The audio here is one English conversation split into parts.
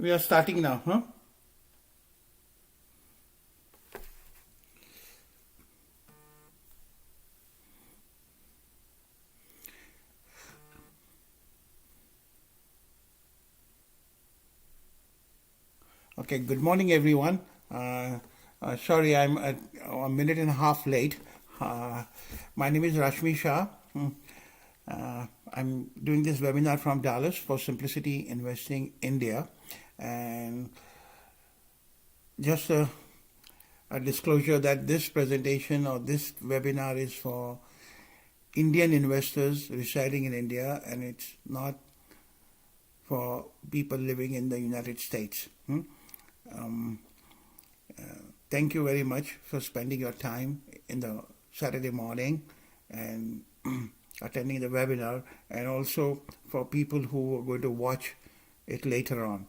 We are starting now, huh? Okay, good morning, everyone. Sorry, I'm a minute and a half late. Uh, my name is Rashmi Shah. I'm doing this webinar from Dallas for Simplicity Investing India. And just a disclosure that this presentation or this webinar is for Indian investors residing in India, and it's not for people living in the United States. Um, Thank you very much for spending your time in the Saturday morning and attending the webinar, and also for people who are going to watch it later on.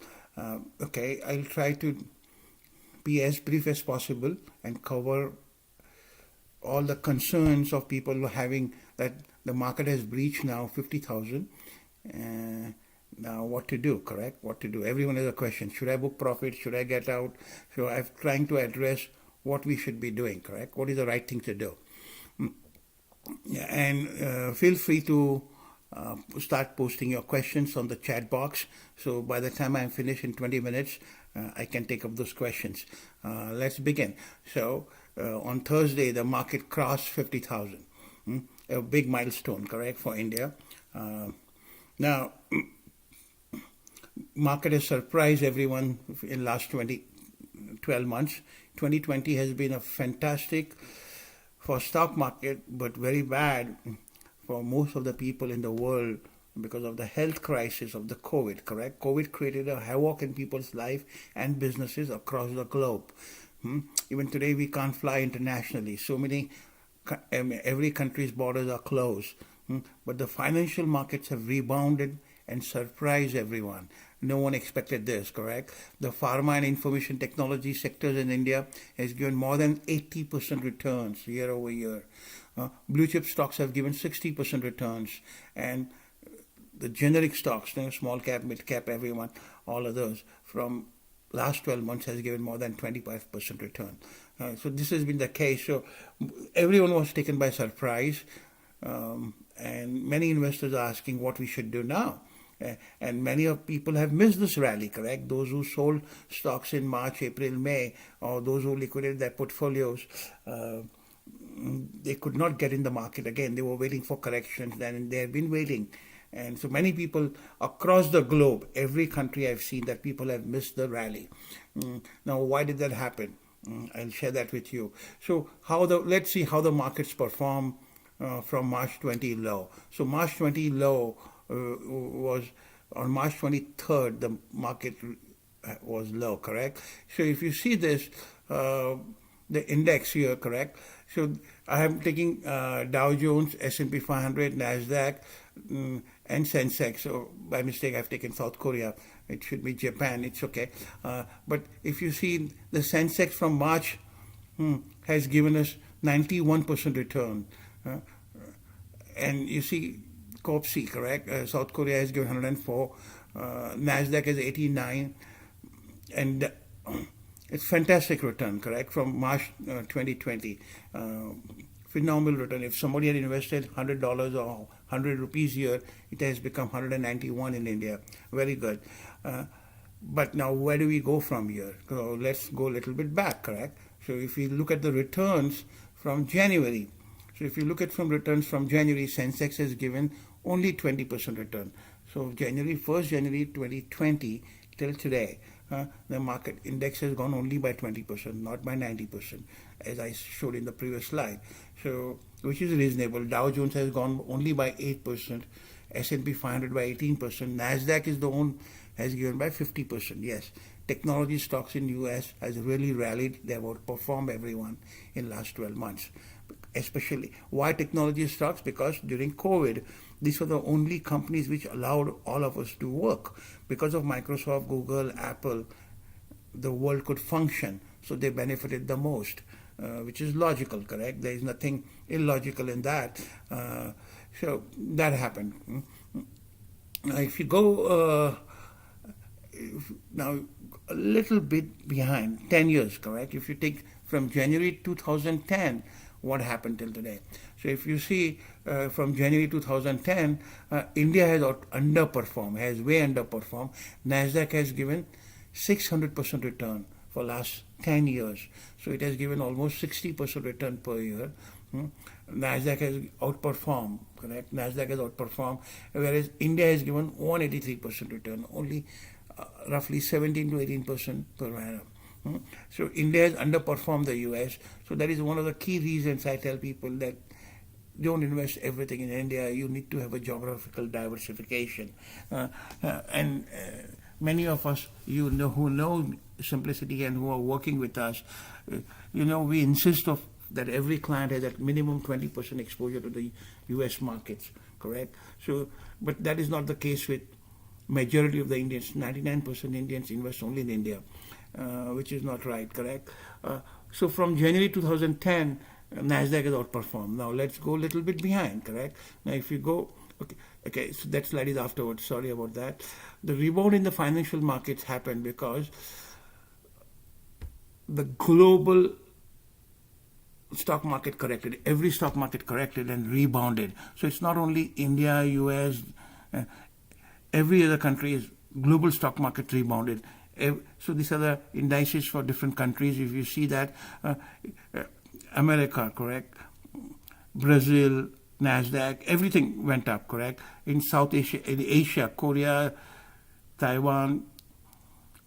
Okay, I'll try to be as brief as possible and cover all the concerns of people having that the market has breached now 50,000. Now what to do, correct? What to do? Everyone has a question. Should I book profit? Should I get out? So I'm trying to address what we should be doing, correct? What is the right thing to do? And feel free to start posting your questions on the chat box. So by the time I'm finished in 20 minutes, I can take up those questions. Let's begin. So on Thursday, the market crossed 50,000. A big milestone, correct, for India. Now, market has surprised everyone in last 12 months. 2020 has been a fantastic for stock market, but very bad for most of the people in the world because of the health crisis of the COVID, correct? COVID created a havoc in people's life and businesses across the globe. Even today, we can't fly internationally. So many, every country's borders are closed. But the financial markets have rebounded and surprised everyone. No one expected this, correct? The pharma and information technology sectors in India has given more than 80% returns year over year. Blue chip stocks have given 60% returns, and the generic stocks, small cap, mid cap, everyone, all of those from last 12 months has given more than 25% return. So this has been the case. So everyone was taken by surprise, and many investors are asking what we should do now. And many of people have missed this rally, correct? Those who sold stocks in March, April, May, or those who liquidated their portfolios, they could not get in the market again. They were waiting for corrections, and they have been waiting. And so many people across the globe, every country I've seen that people have missed the rally. Now, why did that happen? I'll share that with you. So let's see how the markets perform from March 20 low. So March 20 low was on March 23rd, the market was low, correct? So if you see this, the index here, correct? So I am taking Dow Jones, S&P 500, NASDAQ, and Sensex. So by mistake, I've taken South Korea. It should be Japan. It's okay. But if you see the Sensex from March has given us 91% return. And you see COPC, correct? South Korea has given 104. NASDAQ is 89. And it's fantastic return, correct, from March 2020. Phenomenal return. If somebody had invested $100 or 100 rupees here, it has become 191 in India. Very good. But now where do we go from here? So let's go a little bit back, correct? So if we look at the returns from January, so if you look at from returns from January, Sensex has given only 20% return. So January 1st, January 2020 till today, the market index has gone only by 20%, not by 90%, as I showed in the previous slide. So, which is reasonable. Dow Jones has gone only by 8%, S&P 500 by 18%, NASDAQ is the one has given by 50%. Yes, technology stocks in US has really rallied. They have outperformed everyone in last 12 months. Especially, why technology stocks? Because during COVID, these were the only companies which allowed all of us to work. Because of Microsoft, Google, Apple, the world could function. So they benefited the most, which is logical, correct? There is nothing illogical in that. So that happened. If you go now a little bit behind, 10 years, correct? If you take from January 2010, what happened till today? So if you see from January 2010, India has underperformed, has way underperformed. Nasdaq has given 600% return for last 10 years. So it has given almost 60% return per year. Nasdaq has outperformed, correct? Nasdaq has outperformed, whereas India has given 183% return, only roughly 17 to 18% per annum. So India has underperformed the US. So that is one of the key reasons I tell people that don't invest everything in India. You need to have a geographical diversification. And many of us, who know Simplicity and who are working with us, we insist of that every client has at minimum 20% exposure to the US markets, correct? So, but that is not the case with majority of the Indians. 99% Indians invest only in India, which is not right, correct? So from January 2010, Nasdaq has outperformed. Now let's go a little bit behind, correct? Now if you go, okay, so that slide is afterwards, sorry about that. The rebound in the financial markets happened because the global stock market corrected. Every stock market corrected and rebounded. So it's not only India, US, every other country is global stock market rebounded. So these are the indices for different countries. If you see that, America, correct? Brazil, Nasdaq, everything went up, correct? In South Asia, in Asia, Korea, Taiwan,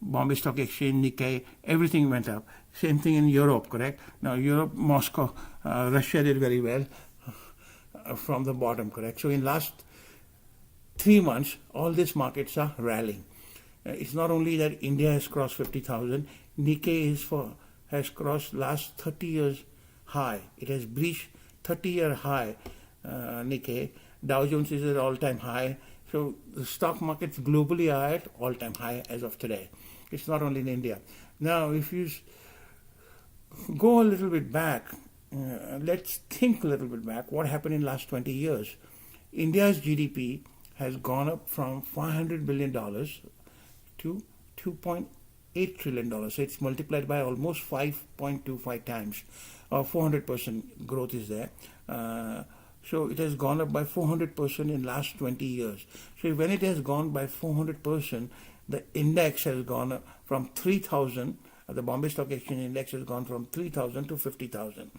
Bombay Stock Exchange, Nikkei, everything went up. Same thing in Europe, correct? Now Europe, Moscow, Russia did very well from the bottom, correct? So in last 3 months, all these markets are rallying. It's not only that India has crossed 50,000, Nikkei has crossed last 30 years high. It has breached 30-year high, Nikkei. Dow Jones is at all-time high. So the stock markets globally are at all-time high as of today. It's not only in India. Now, if you go a little bit back, let's think a little bit back. What happened in the last 20 years? India's GDP has gone up from $500 billion to $2.8 trillion. So it's multiplied by almost 5.25 times. 400% growth is there. So it has gone up by 400% in last 20 years. So when it has gone by 400%, the index has gone up from 3,000. The Bombay Stock Exchange index has gone from 3,000 to 50,000.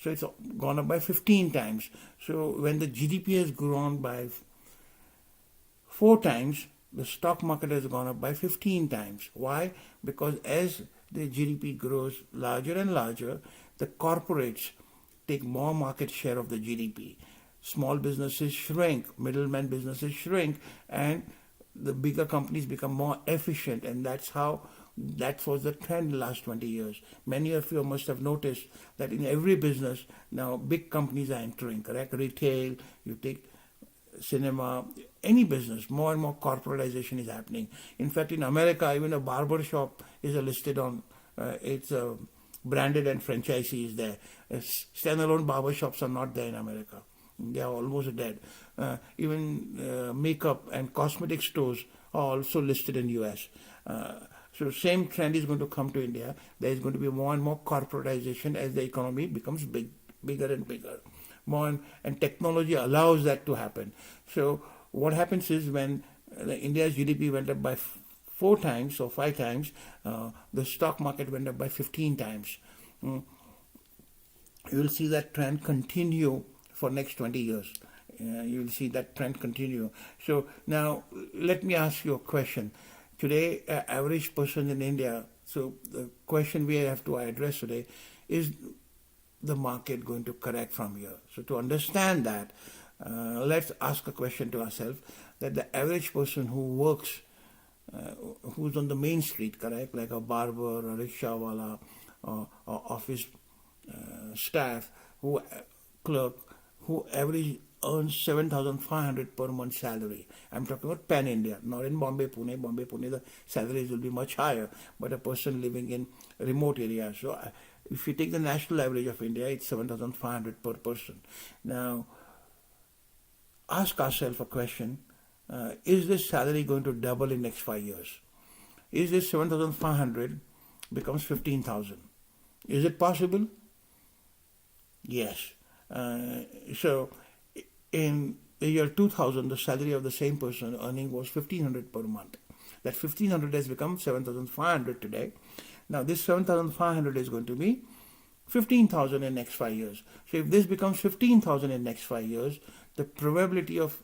So it's gone up by 15 times. So when the GDP has grown by 4 times, the stock market has gone up by 15 times. Why? Because as the GDP grows larger and larger, the corporates take more market share of the GDP. Small businesses shrink, middleman businesses shrink, and the bigger companies become more efficient, and that was the trend in the last 20 years. Many of you must have noticed that in every business now big companies are entering, correct? Retail, you take cinema, any business, more and more corporatization is happening. In fact, in America, even a barber shop is listed on, it's branded and franchisee is there. Standalone barber shops are not there in America. They are almost dead. Even makeup and cosmetic stores are also listed in US. So same trend is going to come to India. There is going to be more and more corporatization as the economy becomes bigger and bigger. And technology allows that to happen. So what happens is when India's GDP went up by 4 times or 5 times, the stock market went up by 15 times. You will see that trend continue for next 20 years. You will see that trend continue. So now let me ask you a question. Today, average person in India, so the question we have to address today is the market going to correct from here? So to understand that, let's ask a question to ourselves that the average person who works, who's on the main street, correct, like a barber, a rickshawala, or office staff, clerk, who average earns 7,500 per month salary. I'm talking about pan India, not in Bombay, Pune. Bombay, Pune, the salaries will be much higher, but a person living in remote areas. So if you take the national average of India, it's 7,500 per person. Now, ask ourselves a question, is this salary going to double in next 5 years? is this 7,500 becomes 15,000. Is it possible? Yes. So in the year 2000, the salary of the same person earning was 1,500 per month. That 1,500 has become 7,500 today. Now this 7,500 is going to be 15,000 in next 5 years. So if this becomes 15,000 in next 5 years, the probability of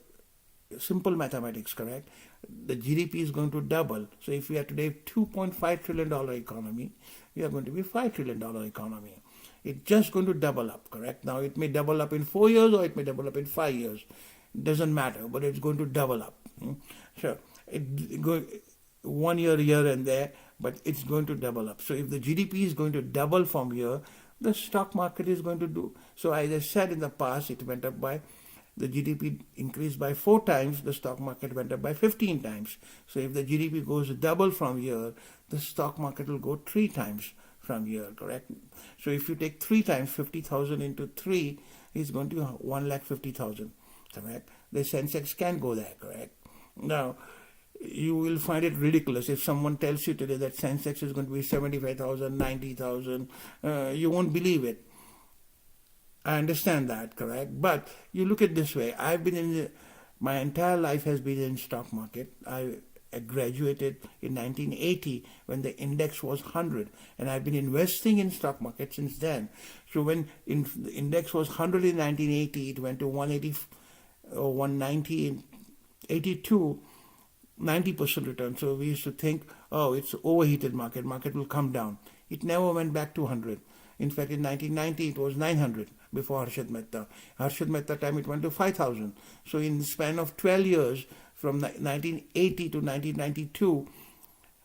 simple mathematics, correct? The GDP is going to double. So if we are today $2.5 trillion economy, we are going to be $5 trillion economy. It's just going to double up, correct? Now it may double up in 4 years or it may double up in 5 years. It doesn't matter, but it's going to double up. So it go 1 year here and there, but it's going to double up. So if the GDP is going to double from here, the stock market is going to do. So as I said in the past, it went up by, the GDP increased by 4 times, the stock market went up by 15 times. So if the GDP goes double from here, the stock market will go 3 times from here, correct? So if you take 3 times 50,000 into 3, it's going to be 1,50,000, correct? The Sensex can go there, correct? Now, you will find it ridiculous if someone tells you today that Sensex is going to be 75,000, 90,000. You won't believe it. I understand that, correct? But you look at this way. I've been in my entire life has been in stock market. I graduated in 1980 when the index was 100, and I've been investing in stock market since then. So when the index was 100 in 1980, it went to 180 or 190 in 82. 90% return. So we used to think, oh, it's overheated market will come down. It never went back to 100. In fact, in 1990, it was 900 before Harshad Mehta. Harshad Mehta time, it went to 5,000. So in the span of 12 years, from 1980 to 1992,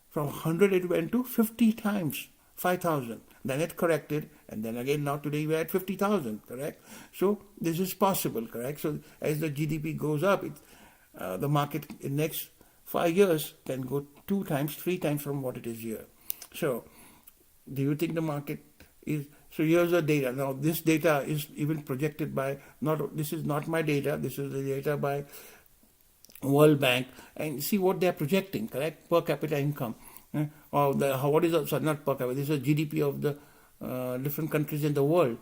from 100 it went to 50 times, 5,000. Then it corrected, and then again now today we're at 50,000, correct? So this is possible, correct? So as the GDP goes up, the market in next 5 years can go 2 times, 3 times from what it is here. So, do you think the market is... So here's the data. Now this data is even projected by... This is not my data. This is the data by World Bank. And see what they're projecting, correct? Per capita income. What is... Sorry, not per capita. This is GDP of the different countries in the world.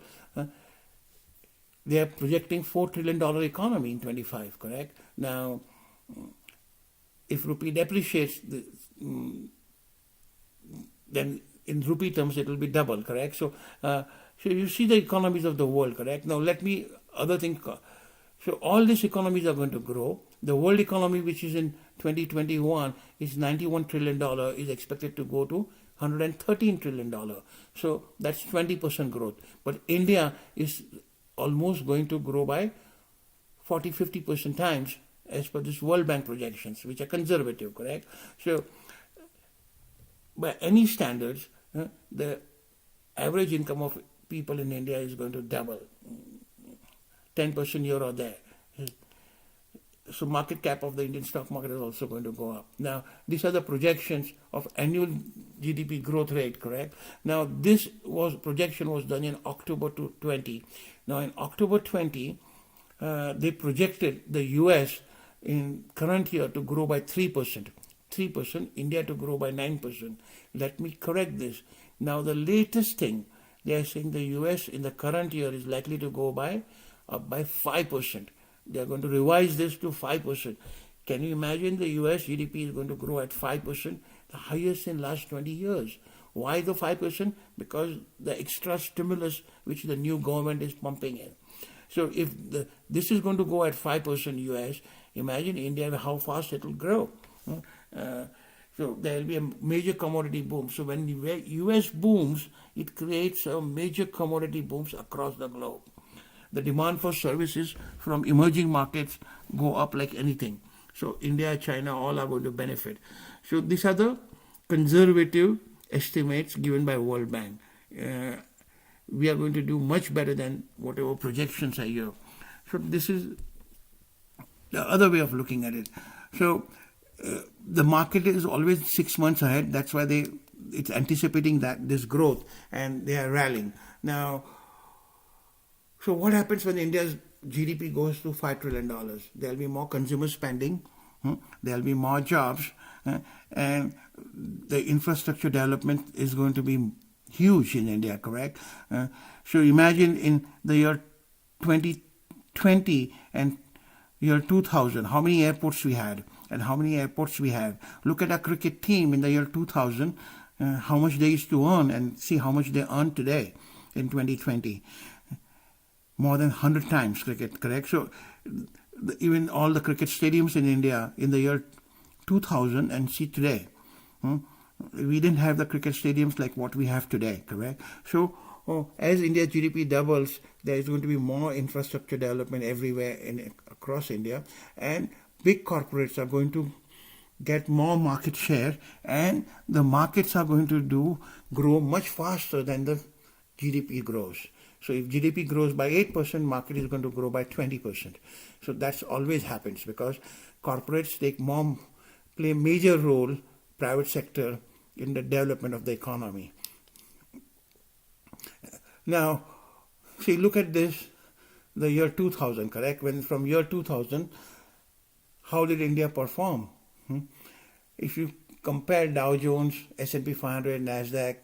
They are projecting $4 trillion economy in 25, correct? Now... if rupee depreciates, then in rupee terms it will be double, correct? So you see the economies of the world, correct? Now other things. So all these economies are going to grow. The world economy, which is in 2021, is $91 trillion, is expected to go to $113 trillion. So that's 20% growth. But India is almost going to grow by 40-50% times, as per this World Bank projections, which are conservative, correct? So, by any standards, the average income of people in India is going to double, 10% here or there. So, market cap of the Indian stock market is also going to go up. Now, these are the projections of annual GDP growth rate, correct? Now, projection was done in October 2020. Now, in October 20, they projected the US in current year to grow by 3%, India to grow by 9%. Let me correct this. Now the latest thing, they are saying the US in the current year is likely to go by 5%. They are going to revise this to 5%. Can you imagine the US GDP is going to grow at 5%, the highest in last 20 years. Why the 5%? Because the extra stimulus which the new government is pumping in. So if this is going to go at 5% US, imagine India, how fast it will grow. So there will be a major commodity boom. So when the US booms, it creates a major commodity booms across the globe. The demand for services from emerging markets go up like anything. So India, China, all are going to benefit. So these are the conservative estimates given by World Bank. We are going to do much better than whatever projections are here. So this is the other way of looking at it. So the market is always 6 months ahead. That's why it's anticipating this growth, and they are rallying. Now, so what happens when India's GDP goes to $5 trillion? There will be more consumer spending, There'll be more jobs, and the infrastructure development is going to be huge in India, correct? So imagine in the year 2020 and year 2000, how many airports we had and how many airports we have. Look at our cricket team in the year 2000, how much they used to earn, and see how much they earn today in 2020. More than 100 times cricket, correct? So even all the cricket stadiums in India in the year 2000 and see today. We didn't have the cricket stadiums like what we have today, correct? So as India's GDP doubles, there is going to be more infrastructure development everywhere across India, and big corporates are going to get more market share, and the markets are going to grow much faster than the GDP grows. So if GDP grows by 8%, market is going to grow by 20%. So that's always happens because corporates play a major role, private sector, in the development of the economy. Now, see, look at this, the year 2000, correct? From year 2000, how did India perform? If you compare Dow Jones, S&P 500, Nasdaq,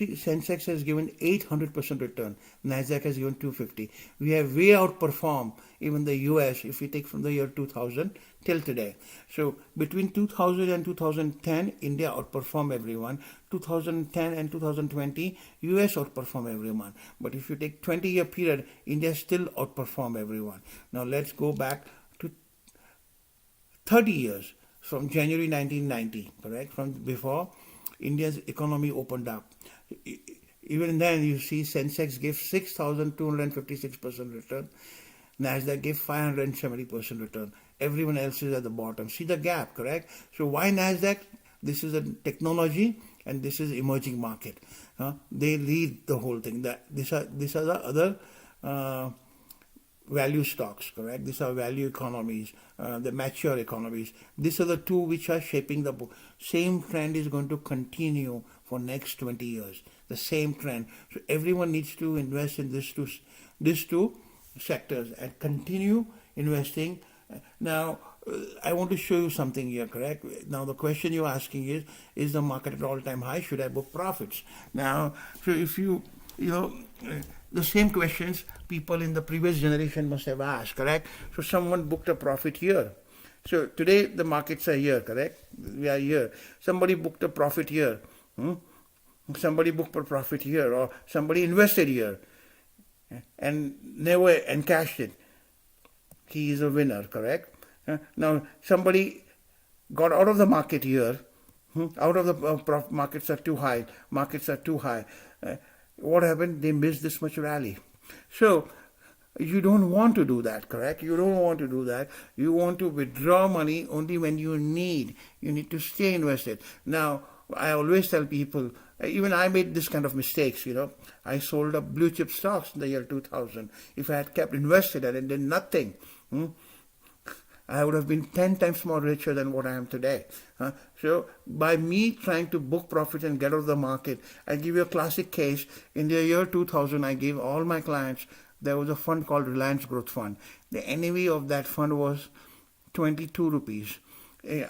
Sensex has given 800% return. Nasdaq has given 250. We have way outperformed even the US if we take from the year 2000 till today. So between 2000 and 2010, India outperformed everyone. 2010 and 2020, US outperformed everyone. But if you take 20-year period, India still outperformed everyone. Now let's go back to 30 years from January 1990, correct? From before India's economy opened up. Even then, you see Sensex gave 6,256% return. Nasdaq gave 570% return. Everyone else is at the bottom. See the gap, correct? So why Nasdaq? This is a technology and this is emerging market. They lead the whole thing. These are the other value stocks, correct? These are value economies, the mature economies. These are the two which are shaping the book. Same trend is going to continue for next 20 years. The same trend. So everyone needs to invest in these two sectors and continue investing. Now, I want to show you something here, correct? Now, the question you're asking is the market at all-time high? Should I book profits? Now, so if the same questions people in the previous generation must have asked, correct? So someone booked a profit here. So today the markets are here, correct? We are here. Somebody booked a profit here. Somebody booked a profit here, or somebody invested here and never encashed it. He is a winner, correct? Now somebody got out of the market here. Out of the markets are too high. Markets are too high. What happened? They missed this much rally. So you don't want to do that, correct? You don't want to do that. You want to withdraw money only when you need. You need to stay invested. Now, I always tell people, even I made this kind of mistakes, I sold up blue chip stocks in the year 2000. If I had kept invested and did nothing, I would have been 10 times more richer than what I am today. So by me trying to book profits and get out of the market, I give you a classic case. In the year 2000, I gave all my clients, there was a fund called Reliance Growth Fund. The NAV of that fund was 22 rupees.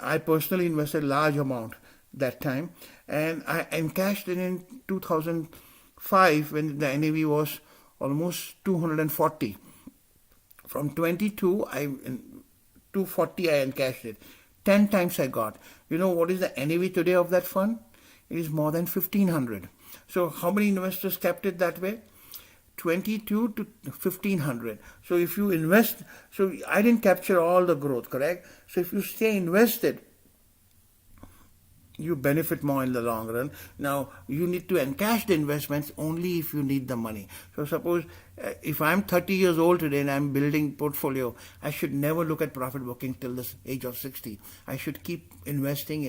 I personally invested large amount that time, and I encashed it in 2005 when the NAV was almost 240. From 22, 240 I encashed it. 10 times I got. You know what is the NAV today of that fund? It is more than 1,500. So how many investors kept it that way? 22 to 1,500. So if you invest, so I didn't capture all the growth, correct? So if you stay invested, you benefit more in the long run. Now, you need to encash the investments only if you need the money. So suppose if I'm 30 years old today and I'm building portfolio, I should never look at profit booking till the age of 60. I should keep investing.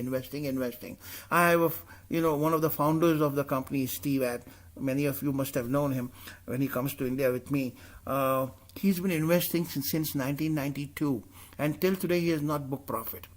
I have one of the founders of the company is Steve At. Many of you must have known him when he comes to India with me. He's been investing since 1992, and till today he has not booked profit.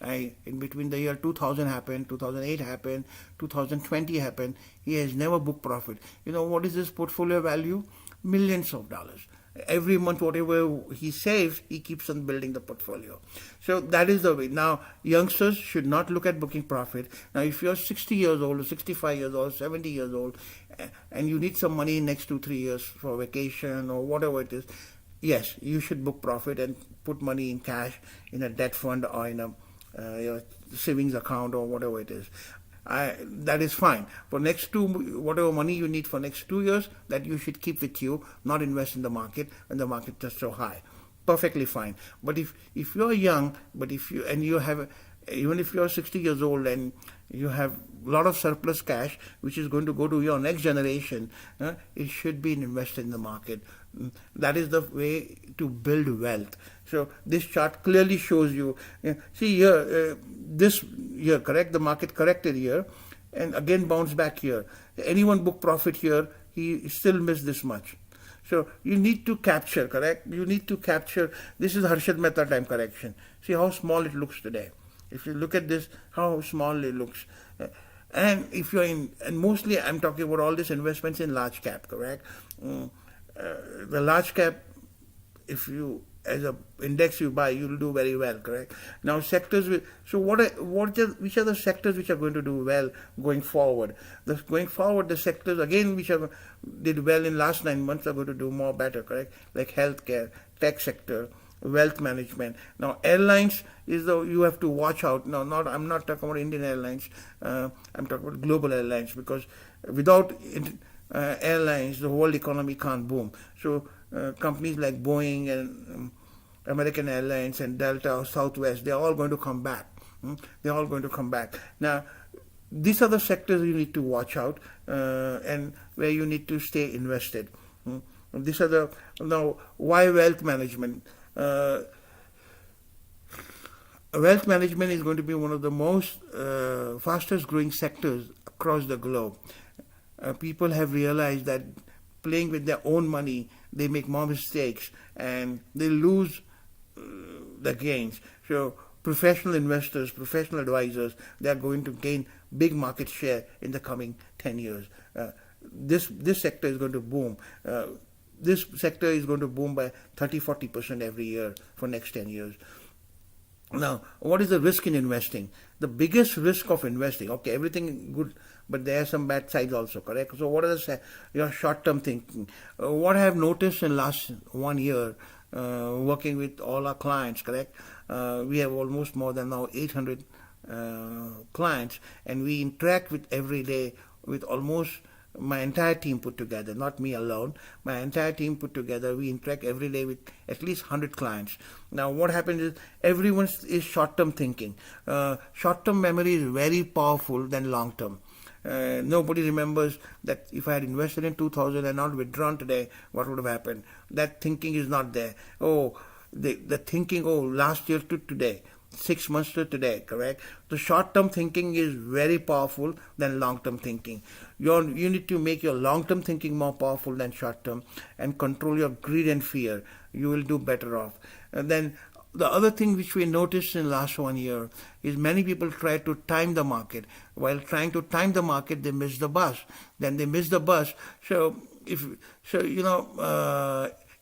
In between the year 2000 happened, 2008 happened, 2020 happened. He has never booked profit. What is his portfolio value? Millions of dollars. Every month, whatever he saves, he keeps on building the portfolio. So that is the way. Now, youngsters should not look at booking profit. Now, if you're 60 years old, or 65 years old, 70 years old, and you need some money in next 2-3 years for vacation or whatever it is, yes, you should book profit and put money in cash in a debt fund or in a your savings account or whatever it is. That is fine. For next whatever money you need for next 2 years, that you should keep with you, not invest in the market when the market is so high. Perfectly fine. But if you're young, but if you and you have, even if you're 60 years old and you have a lot of surplus cash, which is going to go to your next generation, it should be invested in the market. That is the way to build wealth. So this chart clearly shows you. See here, this year, correct? The market corrected here, and again bounced back here. Anyone book profit here, he still missed this much. So you need to capture, correct? You need to capture. This is Harshad Mehta time correction. See how small it looks today. If you look at this, how small it looks. And if you're in, and mostly I'm talking about all these investments in large cap, correct? The large cap, if you as a index you buy, you'll do very well, correct? Now sectors with, so which are the sectors which are going to do well going forward? Going forward, the sectors again which did well in last 9 months are going to do more better, correct? Like healthcare, tech sector, wealth management. Now airlines is though you have to watch out. No, I'm not talking about Indian Airlines. I'm talking about global airlines, because without airlines, the whole economy can't boom. So companies like Boeing and American Airlines and Delta or Southwest, they're all going to come back. They're all going to come back. Now, these are the sectors you need to watch out and where you need to stay invested. These are now, why wealth management? Wealth management is going to be one of the most fastest growing sectors across the globe. People have realized that playing with their own money, they make more mistakes and they lose the gains. So professional investors, professional advisors, they are going to gain big market share in the coming 10 years. This sector is going to boom. This sector is going to boom by 30-40% every year for next 10 years. Now, what is the risk in investing? The biggest risk of investing, okay, everything good, but there are some bad sides also, correct? So what are your short-term thinking? What I have noticed in last 1 year, working with all our clients, correct? We have almost more than now 800 clients, and we interact with every day with almost my entire team put together, not me alone. My entire team put together, we interact every day with at least 100 clients. Now, what happens is everyone is short-term thinking. Short-term memory is very powerful than long-term. Nobody remembers that if I had invested in 2000 and not withdrawn today, what would have happened? That thinking is not there. Oh, the thinking, last year to today, 6 months to today, correct? The short-term thinking is very powerful than long-term thinking. You need to make your long-term thinking more powerful than short-term and control your greed and fear. You will do better off. And then the other thing which we noticed in the last 1 year is many people try to time the market. While trying to time the market, they miss the bus. Then they miss the bus. So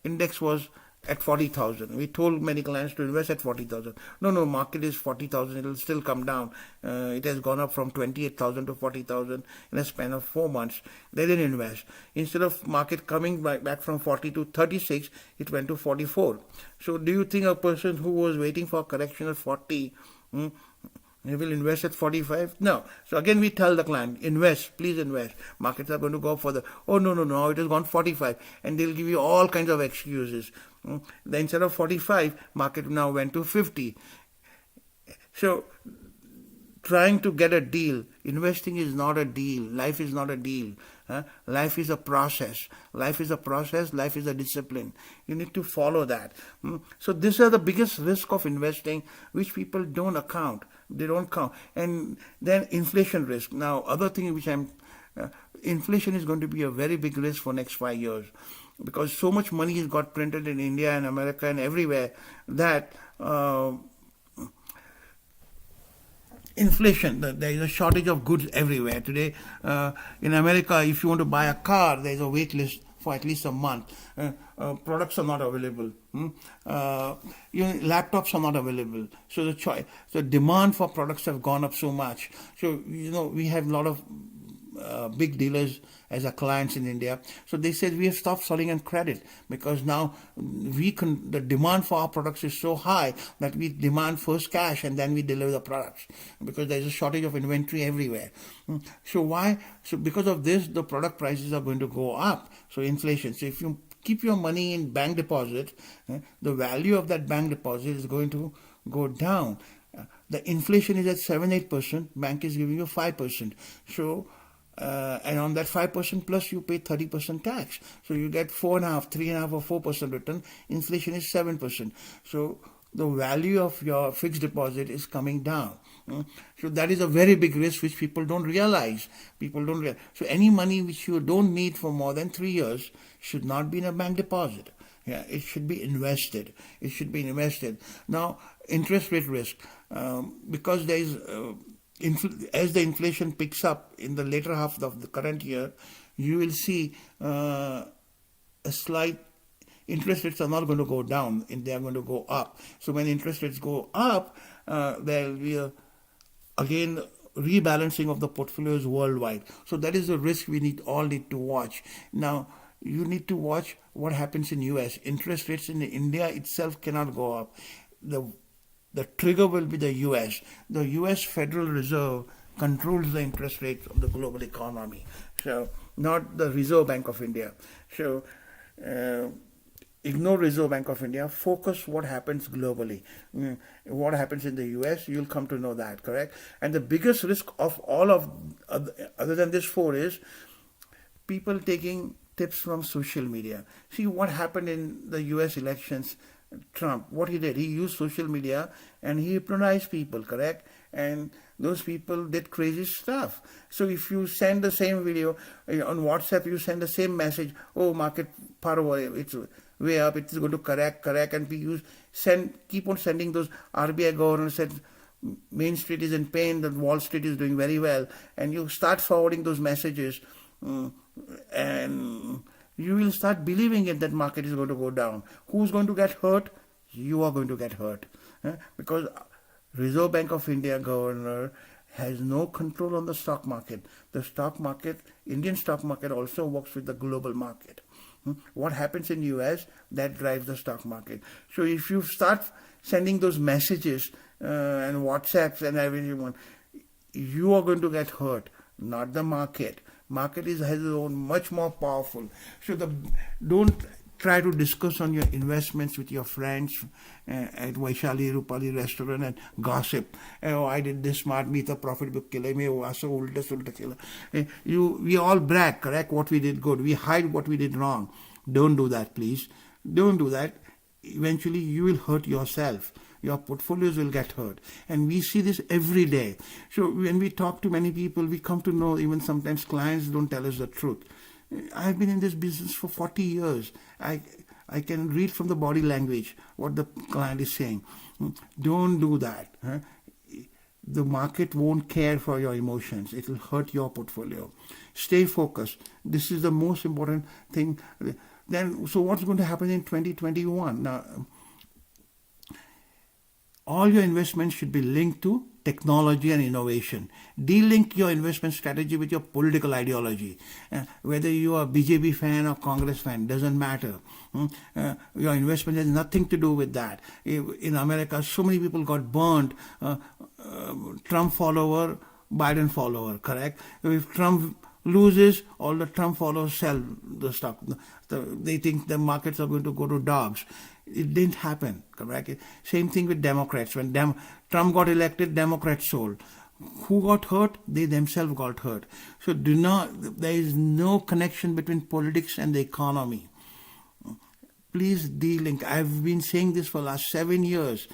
index was at 40,000. We told many clients to invest at 40,000. No, market is 40,000. It will still come down. It has gone up from 28,000 to 40,000 in a span of 4 months. They didn't invest. Instead of market coming back from 40 to 36, it went to 44. So do you think a person who was waiting for a correction at 40, he will invest at 45? No. So again we tell the client, invest, please invest. Markets are going to go further. Oh, no, it has gone 45. And they'll give you all kinds of excuses. Then instead of 45, market now went to 50. So trying to get a deal, investing is not a deal. Life is not a deal. Life is a process. Life is a process. Life is a discipline. You need to follow that. So these are the biggest risk of investing, which people don't account. They don't count. And then inflation risk. Now, other thing which inflation is going to be a very big risk for next 5 years, because so much money has got printed in India and America and everywhere that inflation, there is a shortage of goods everywhere. Today, in America, if you want to buy a car, there is a wait list for at least a month. Products are not available. Laptops are not available. So the demand for products have gone up so much. So we have a lot of big dealers as our clients in India. So they said we have stopped selling on credit because now the demand for our products is so high that we demand first cash and then we deliver the products because there is a shortage of inventory everywhere. So why? So because of this, the product prices are going to go up. So inflation. So if you keep your money in bank deposit, the value of that bank deposit is going to go down. The inflation is at 7-8%. Bank is giving you 5%. So and on that 5% plus you pay 30% tax. So you get 4.5%, 3.5% or 4% return. Inflation is 7%. So the value of your fixed deposit is coming down. So that is a very big risk which people don't realize. So any money which you don't need for more than 3 years should not be in a bank deposit. Yeah, it should be invested. Now, interest rate risk, because there is as the inflation picks up in the later half of the current year, you will see a slight interest rates are not going to go down, and they are going to go up. So when interest rates go up, there will be again rebalancing of the portfolios worldwide. So that is the risk we all need to watch. Now, you need to watch what happens in US. Interest rates in India itself cannot go up. The trigger will be the US. The US Federal Reserve controls the interest rates of the global economy. So not the Reserve Bank of India. So ignore Reserve Bank of India. Focus what happens globally. What happens in the US, you'll come to know that, correct? And the biggest risk of all of, other than this four, is people taking tips from social media. See what happened in the US elections. Trump, what he did, he used social media and he hypnotized people, correct? And those people did crazy stuff. So if you send the same video on WhatsApp, you send the same message, oh, market power, it's way up, it's going to correct, and keep on sending those. RBI governor said Main Street is in pain, that Wall Street is doing very well, and you start forwarding those messages, and you will start believing it that market is going to go down. Who's going to get hurt? You are going to get hurt. Because Reserve Bank of India governor has no control on the stock market. The stock market, Indian stock market also works with the global market. What happens in US, that drives the stock market. So if you start sending those messages and WhatsApps and everything, you are going to get hurt, not the market. Market has its own much more powerful. So don't try to discuss on your investments with your friends at Vaishali Rupali restaurant and gossip. Oh, I did this smart meter profit book killer me so ulta killer. We all brag, correct? What we did good. We hide what we did wrong. Don't do that, please. Don't do that. Eventually you will hurt yourself. Your portfolios will get hurt. And we see this every day. So when we talk to many people, we come to know even sometimes clients don't tell us the truth. I've been in this business for 40 years. I can read from the body language what the client is saying. Don't do that. The market won't care for your emotions. It will hurt your portfolio. Stay focused. This is the most important thing. So what's going to happen in 2021? Now, all your investments should be linked to technology and innovation. De-link your investment strategy with your political ideology. Whether you are a BJP fan or Congress fan, doesn't matter. Your investment has nothing to do with that. In America, so many people got burned. Trump follower, Biden follower, correct? If Trump loses, all the Trump followers sell the stock. They think the markets are going to go to dogs. It didn't happen, correct? Same thing with Democrats. When Trump got elected, Democrats sold. Who got hurt? They themselves got hurt. So there is no connection between politics and the economy. Please de-link. I've been saying this for the last 7 years.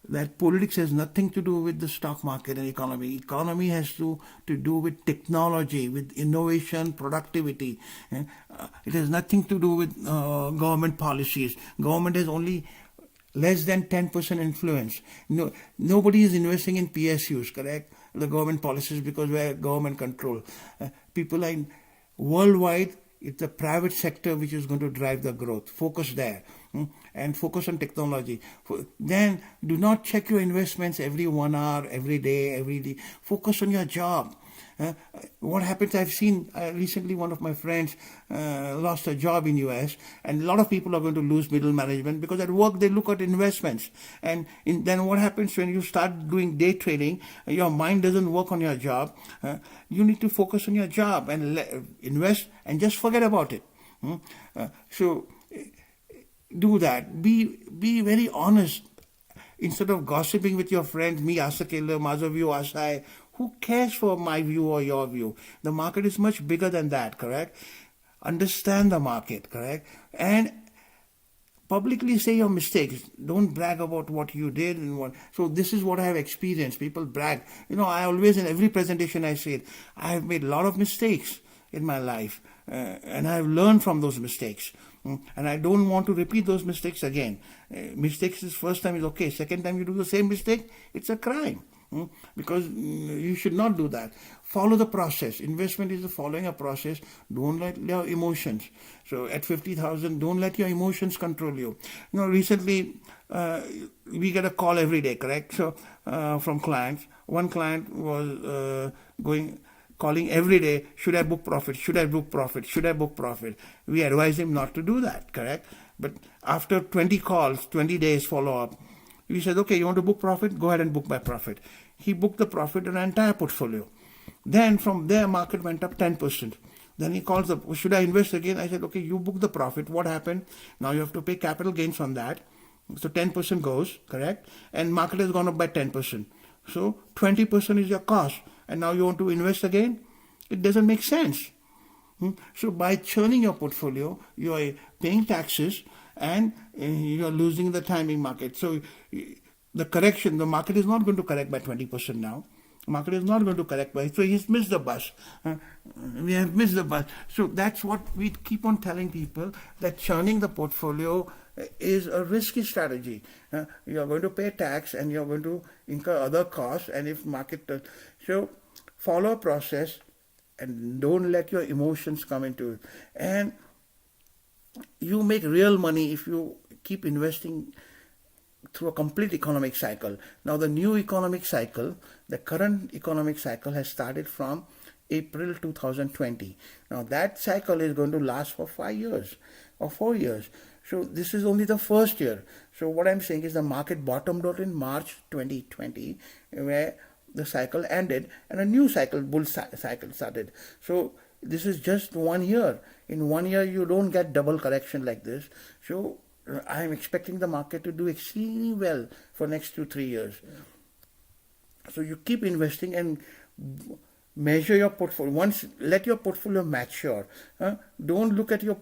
That politics has nothing to do with the stock market and economy. Economy has to do with technology, with innovation, productivity. It has nothing to do with government policies. Government has only less than 10% influence. Nobody is investing in PSUs, correct? The government policies, because we're government control. People are worldwide, It's the private sector which is going to drive the growth. Focus there. And focus on technology. Then do not check your investments every 1 hour, every day. Focus on your job. What happens, I've seen recently one of my friends lost a job in US, and a lot of people are going to lose middle management because at work they look at investments. And then what happens when you start doing day trading, your mind doesn't work on your job. You need to focus on your job and invest and just forget about it. So do that. Be very honest. Instead of gossiping with your friends, me asakele, mazo view asai, who cares for my view or your view? The market is much bigger than that, correct? Understand the market, correct? And publicly say your mistakes. Don't brag about what you did and what. So this is what I have experienced. People brag. I always, in every presentation I say it, I have made a lot of mistakes in my life. And I have learned from those mistakes. And I don't want to repeat those mistakes again. Mistakes is first time is okay. Second time you do the same mistake, it's a crime. Because you should not do that. Follow the process. Investment is following a process. Don't let your emotions. So at 50,000, don't let your emotions control you. Recently we get a call every day, correct? So from clients. One client was calling every day, should I book profit? Should I book profit? Should I book profit? We advise him not to do that, correct? But after 20 calls, 20 days follow-up, we said, okay, you want to book profit? Go ahead and book by profit. He booked the profit on an entire portfolio. Then from there, market went up 10%. Then he calls up, should I invest again? I said, okay, you book the profit. What happened? Now you have to pay capital gains on that. So 10% goes, correct? And market has gone up by 10%. So 20% is your cost. And now you want to invest again? It doesn't make sense. So by churning your portfolio, you are paying taxes and you are losing the timing market. So the market is not going to correct by 20% now. The market is not going to correct by, so he's missed the bus. We have missed the bus. So that's what we keep on telling people, that churning the portfolio is a risky strategy. You are going to pay tax and you are going to incur other costs, and if market... So follow a process and don't let your emotions come into it. And you make real money if you keep investing through a complete economic cycle. Now the new economic cycle, the current economic cycle has started from April 2020. Now that cycle is going to last for 5 years or 4 years. So this is only the first year. So what I'm saying is the market bottomed out in March 2020, where the cycle ended and a new cycle, bull cycle started. So this is just 1 year. In 1 year, you don't get double correction like this. So I am expecting the market to do extremely well for next 2-3 years. So you keep investing and measure your portfolio. Once, let your portfolio mature. Don't look at your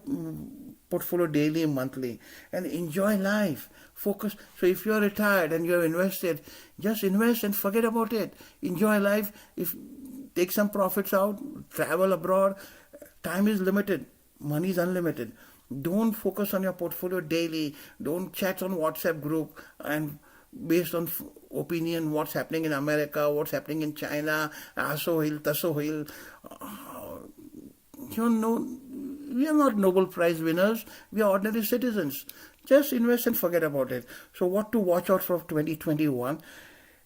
portfolio daily, monthly, and enjoy life. Focus. So if you're retired and you're invested, just invest and forget about it. Enjoy life. Take some profits out, travel abroad. Time is limited. Money is unlimited. Don't focus on your portfolio daily. Don't chat on WhatsApp group and based on opinion, what's happening in America, what's happening in China, aso hil, taso hil. We are not Nobel Prize winners. We are ordinary citizens. Just invest and forget about it. So what to watch out for 2021?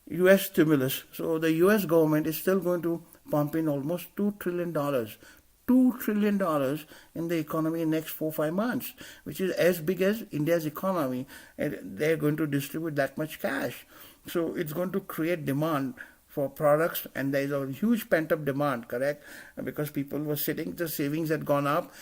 US stimulus. So the US government is still going to pump in almost $2 trillion. $2 trillion in the economy in the next 4-5 months, which is as big as India's economy, and they're going to distribute that much cash. So it's going to create demand for products, and there is a huge pent-up demand, correct? Because people were sitting, the savings had gone up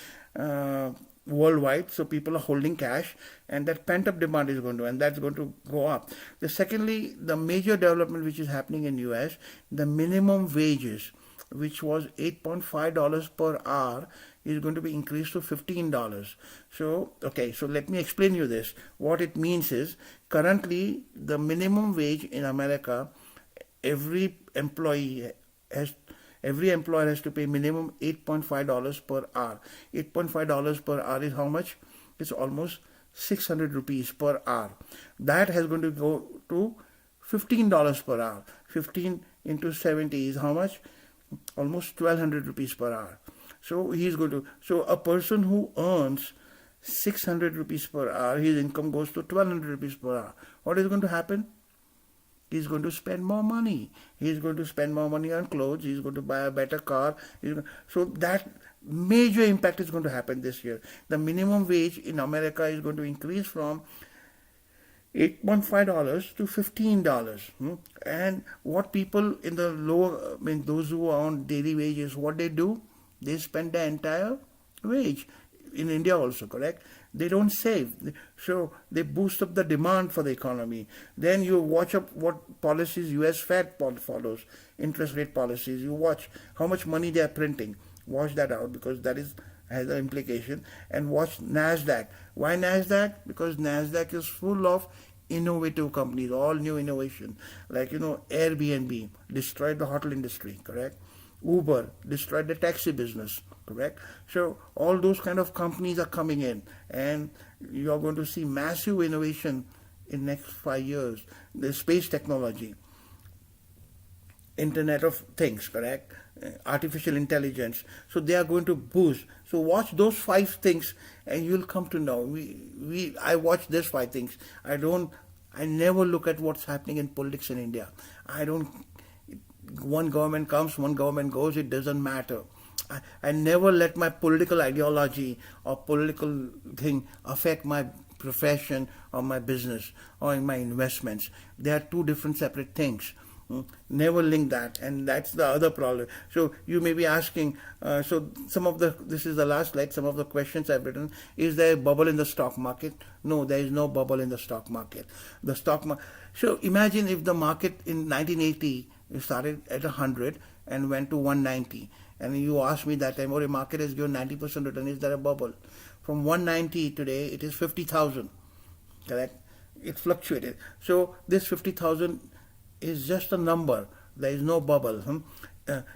worldwide, so people are holding cash, and that pent-up demand is going to, and that's going to go up. Secondly, the major development which is happening in US, the minimum wages, which was $8.5 per hour, is going to be increased to $15. So let me explain you this. What it means is, currently, the minimum wage in America, every employer has to pay minimum $8.5 per hour. $8.5 per hour is how much? It's almost 600 rupees per hour. That has going to go to $15 per hour. 15 into 70 is how much? Almost 1,200 rupees per hour. So he's going to, so a person who earns 600 rupees per hour, his income goes to 1200 rupees per hour. What is going to happen? He's going to spend more money. He's going to spend more money on clothes. He's going to buy a better car. So that major impact is going to happen this year. The minimum wage in America is going to increase from $8.5 to $15. And what people in the lower, I mean, those who are on daily wages, what they do, they spend the entire wage. In India also, correct? They don't save. So they boost up the demand for the economy. Then you watch up what policies US Fed follows, interest rate policies. You watch how much money they are printing. Watch that out because that has an implication. And watch NASDAQ. Why NASDAQ? Because NASDAQ is full of innovative companies, all new innovation. Like, Airbnb destroyed the hotel industry, correct? Uber destroyed the taxi business, correct? So all those kind of companies are coming in, and you're going to see massive innovation in next 5 years. The space technology, Internet of Things, correct? Artificial intelligence. So they are going to boost. So watch those 5 things, and you'll come to know. I watch these 5 things. I never look at what's happening in politics in India. One government comes, one government goes, it doesn't matter. I never let my political ideology or political thing affect my profession or my business or in my investments. They are 2 different separate things. Never link that, and that's the other problem. So you may be asking, this is the last slide, some of the questions I've written. Is there a bubble in the stock market? No, there is no bubble in the stock market. So imagine if the market in 1980 started at 100 and went to 190. And you asked me that time, the market has given 90% return, is there a bubble? From 190 today, it is 50,000, correct? It fluctuated. So this 50,000 is just a number. There is no bubble.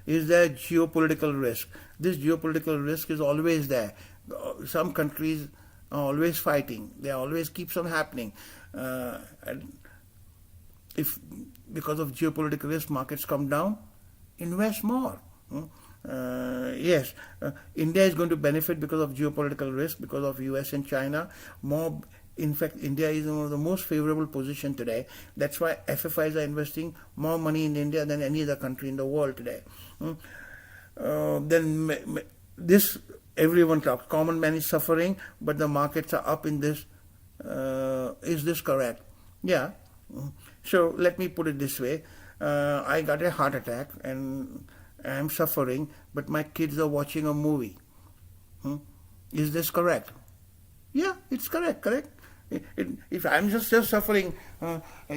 Is there geopolitical risk? This geopolitical risk is always there. Some countries are always fighting. They always keeps on happening. And if because of geopolitical risk markets come down, invest more. Yes, India is going to benefit because of geopolitical risk, because of US and China. In fact, India is in one of the most favorable position today. That's why FFIs are investing more money in India than any other country in the world today. This everyone talks. Common man is suffering, but the markets are up in this. Is this correct? Yeah. So let me put it this way. I got a heart attack and I am suffering, but my kids are watching a movie. Is this correct? Yeah, it's correct. If I'm just suffering,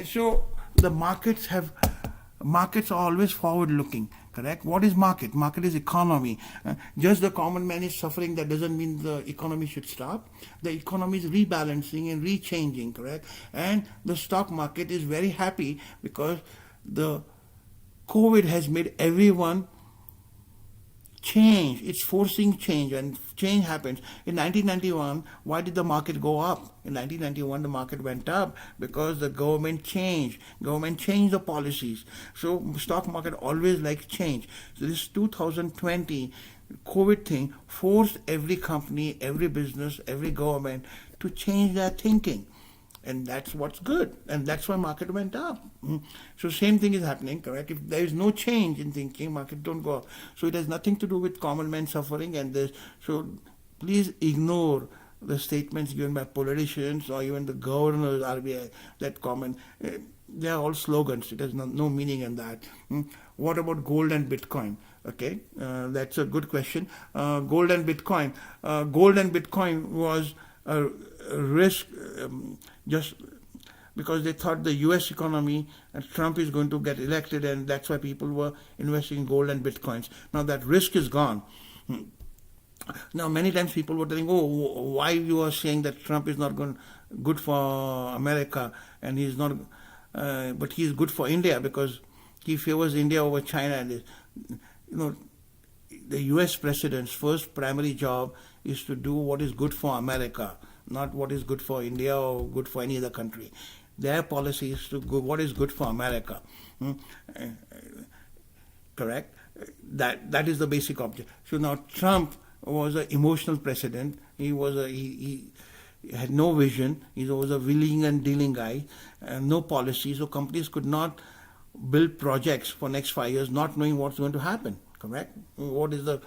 so the markets are always forward looking, correct? What is market? Market is economy. Just the common man is suffering, that doesn't mean the economy should stop. The economy is rebalancing and rechanging, correct? And the stock market is very happy because the COVID has made everyone change. It's forcing change, and change happens. In 1991, why did the market go up? In 1991, the market went up because the government changed. Government changed the policies. So stock market always likes change. So this 2020 COVID thing forced every company, every business, every government to change their thinking. And that's what's good. And that's why market went up. So same thing is happening, correct? If there is no change in thinking, market don't go up. So it has nothing to do with common man suffering and this. So please ignore the statements given by politicians or even the governors, RBI, that common. They are all slogans. It has no meaning in that. What about gold and Bitcoin? Okay, that's a good question. Gold and Bitcoin. Gold and Bitcoin was a risk just because they thought the US economy and Trump is going to get elected, and that's why people were investing in gold and Bitcoins. Now that risk is gone. Now many times people were telling, why you are saying that Trump is not good for America and he's not, but he's good for India because he favors India over China. And the US president's first primary job is to do what is good for America, not what is good for India or good for any other country. Their policy is to go what is good for America. Correct? That is the basic object. So now Trump was an emotional president. He had no vision. He was a willing and dealing guy, no policy. So companies could not build projects for next 5 years, not knowing what's going to happen. Correct? What is the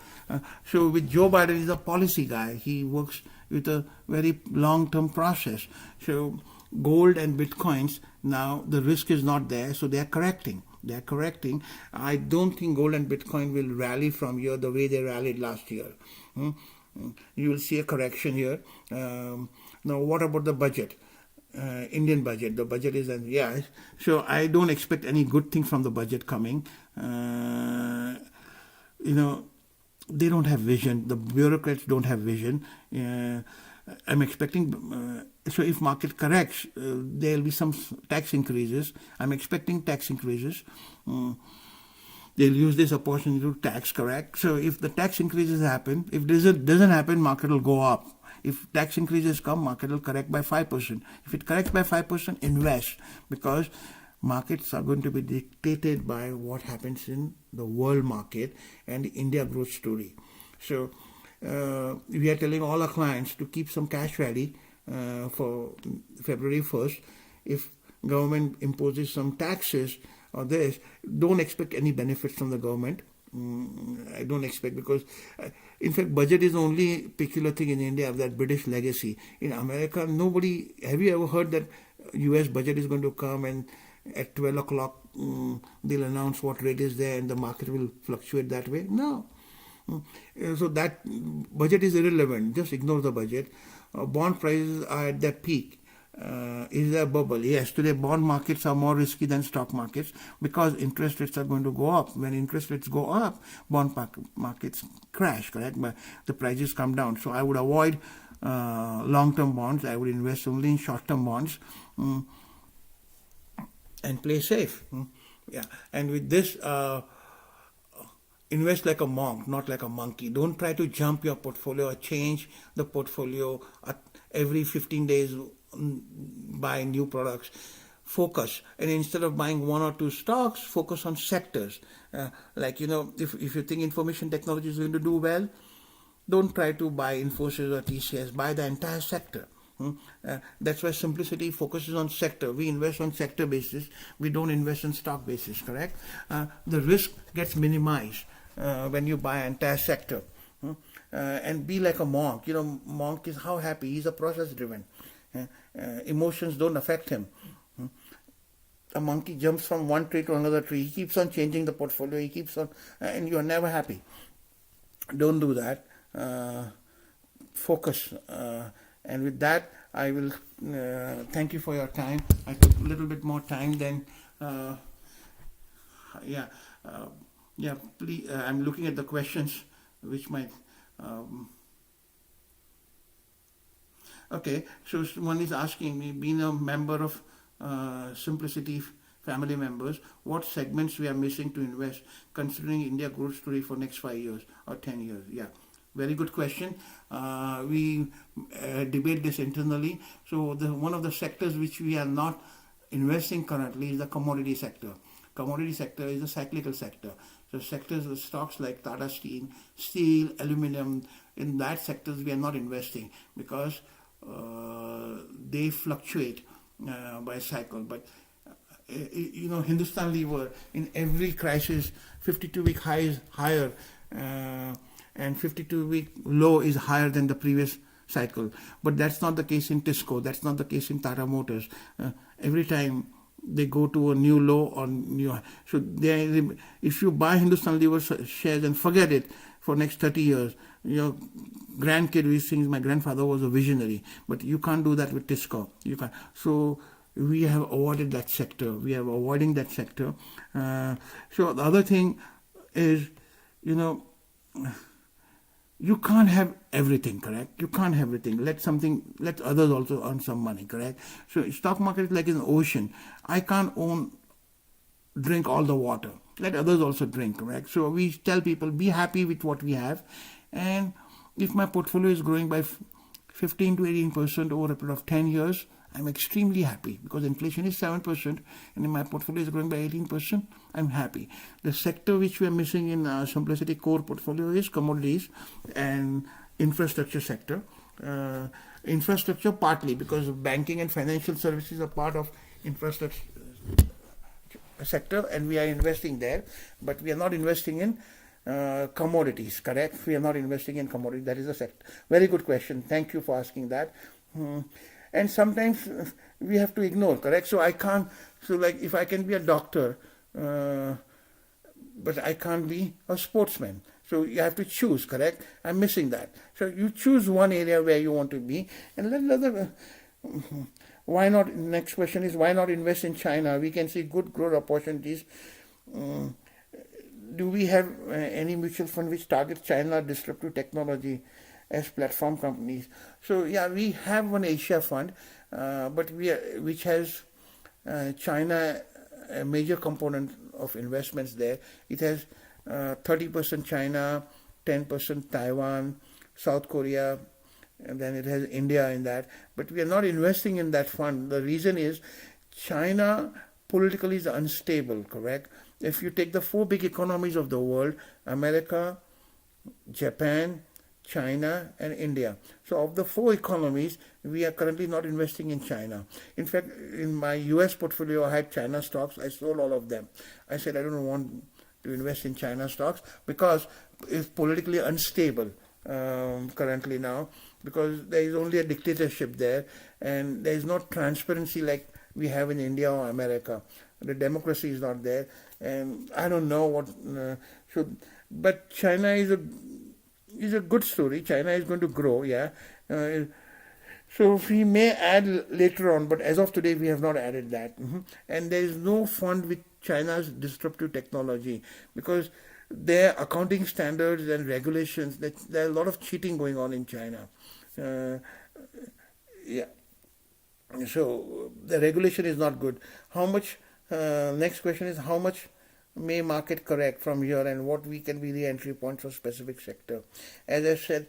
so with Joe Biden, he's a policy guy. He works with a very long-term process. So gold and bitcoins, now the risk is not there, so they are correcting. They are correcting. I don't think gold and Bitcoin will rally from here the way they rallied last year. You will see a correction here. Now, what about the budget? Indian budget. The budget is, so I don't expect any good thing from the budget coming. They don't have vision. The bureaucrats don't have vision. I'm expecting, so if market corrects, there will be some tax increases. I'm expecting tax increases. They'll use this opportunity to tax correct. So if the tax increases happen, if this doesn't happen, market will go up. If tax increases come, market will correct by 5%. If it corrects by 5%, invest, because markets are going to be dictated by what happens in the world market and the India growth story. So we are telling all our clients to keep some cash ready for February 1st. If government imposes some taxes or this, don't expect any benefits from the government. I don't expect, because in fact budget is the only peculiar thing in India of that British legacy. In America, nobody, have you ever heard that US budget is going to come and at 12 o'clock they'll announce what rate is there and the market will fluctuate that way? No. So that budget is irrelevant. Just ignore the budget. Bond prices are at their peak. Is there a bubble? Yes, today bond markets are more risky than stock markets because interest rates are going to go up. When interest rates go up, bond markets crash, correct? But the prices come down. So I would avoid long-term bonds. I would invest only in short-term bonds and play safe. Yeah, and with this, invest like a monk, not like a monkey. Don't try to jump your portfolio or change the portfolio every 15 days. Buy new products. Focus, and instead of buying one or two stocks, focus on sectors. If you think information technology is going to do well, don't try to buy Infosys or TCS. Buy the entire sector. That's why Simplicity focuses on sector. We invest on sector basis. We don't invest on stock basis. Correct? The risk gets minimized when you buy an entire sector. And be like a monk. Monk is how happy. He's a process driven. Emotions don't affect him. A monkey jumps from one tree to another tree. He keeps on changing the portfolio. He keeps on, and you are never happy. Don't do that. Focus. And with that, I will thank you for your time. I took a little bit more time than, please. I'm looking at the questions, which might. Okay, so one is asking me, being a member of Simplicity family members, what segments we are missing to invest, considering India growth story for next 5 years or 10 years? Yeah, very good question. We debate this internally. So one of the sectors which we are not investing currently is the commodity sector. Commodity sector is a cyclical sector. So sectors, stocks like Tata Steel, aluminum, in that sectors we are not investing because they fluctuate by cycle. But Hindustan Lever, in every crisis, 52-week high is higher and 52-week low is higher than the previous cycle. But that's not the case in Tisco. That's not the case in Tata Motors. Every time they go to a new low or new high. So if you buy Hindustan Lever shares and forget it for next 30 years, your grandkid will think my grandfather was a visionary, but you can't do that with Tisco. You can't. So we have avoided that sector. We are avoiding that sector. So the other thing is, you can't have everything, correct? You can't have everything. Let others also earn some money, correct? So stock market is like an ocean. I can't drink all the water. Let others also drink, correct? So we tell people, be happy with what we have. And if my portfolio is growing by 15 to 18% over a period of 10 years, I'm extremely happy because inflation is 7% and in my portfolio is growing by 18%. I'm happy. The sector which we are missing in Simplicity core portfolio is commodities and infrastructure sector. Infrastructure partly because banking and financial services are part of infrastructure sector and we are investing there, but we are not investing in commodities, correct? We are not investing in commodities. That is a sector. Very good question. Thank you for asking that. And sometimes we have to ignore, correct? So I can't, so like if I can be a doctor, but I can't be a sportsman. So you have to choose, correct? I'm missing that. So you choose one area where you want to be and let the other. Why not? Next question is why not invest in China? We can see good growth opportunities. Do we have any mutual fund which targets China disruptive technology as platform companies? So yeah, we have one Asia fund, but which has China a major component of investments there. It has 30% China, 10% Taiwan, South Korea, and then it has India in that. But we are not investing in that fund. The reason is China politically is unstable, correct? If you take the four big economies of the world, America, Japan, China, and India. So of the four economies, we are currently not investing in China. In fact, in my US portfolio, I had China stocks. I sold all of them. I said I don't want to invest in China stocks because it's politically unstable currently now, because there is only a dictatorship there and there is no transparency like we have in India or America. The democracy is not there, and I don't know what should. But China is a good story. China is going to grow, yeah. So we may add later on, but as of today, we have not added that. And there is no fund with China's disruptive technology because their accounting standards and regulations, there are a lot of cheating going on in China. Yeah. So the regulation is not good. How much? Next question is how much may market correct from here and what we can be the entry points for specific sector. As I said,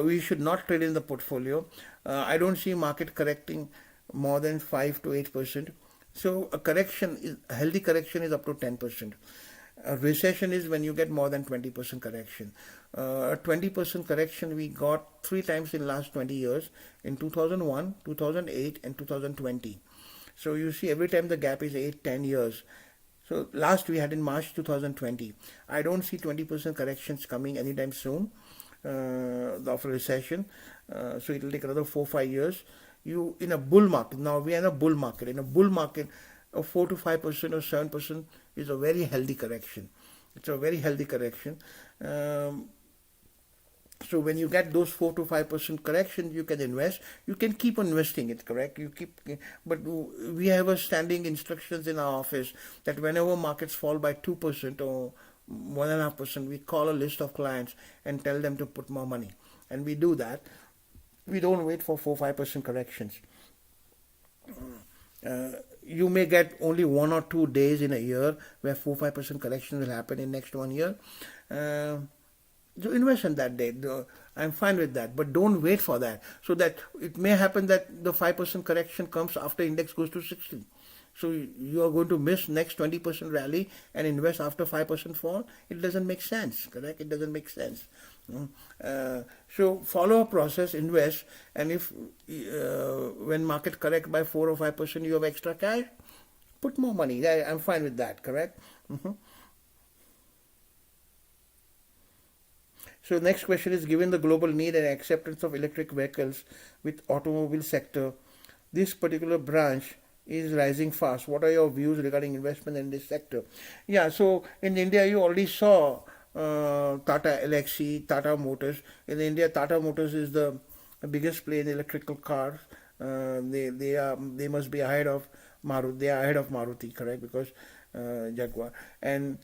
we should not trade in the portfolio. I don't see market correcting more than 5 to 8%. So a healthy correction is up to 10%. A recession is when you get more than 20% correction. A 20% correction we got 3 times in last 20 years, in 2001, 2008 and 2020. So you see every time the gap is 8-10 years. So last we had in March 2020. I don't see 20% corrections coming anytime soon of a recession. So it will take another 4-5 years. You in a bull market, now we are in a bull market. In a bull market, a 4 to 5% or 7% is a very healthy correction. It's a very healthy correction. So when you get those 4 to 5% corrections, you can invest. You can keep on investing it, correct? But we have a standing instructions in our office that whenever markets fall by 2% or 1.5%, we call a list of clients and tell them to put more money. And we do that. We don't wait for 4-5% corrections. You may get only 1 or 2 days in a year where 4-5% correction will happen in next 1 year. So invest in that day. I'm fine with that, but don't wait for that. So that it may happen that the 5% correction comes after index goes to 60. So you are going to miss next 20% rally and invest after 5% fall. It doesn't make sense, correct? It doesn't make sense. So follow a process, invest, and if when market correct by 4 or 5%, you have extra cash, put more money. I'm fine with that, correct? So next question is, given the global need and acceptance of electric vehicles with automobile sector, this particular branch is rising fast. What are your views regarding investment in this sector? Yeah, so in India you already saw Tata Elxsi, Tata Motors. In India, Tata Motors is the biggest player in electrical cars. They must be ahead of Maruti. They are ahead of Maruti, correct? Because Jaguar and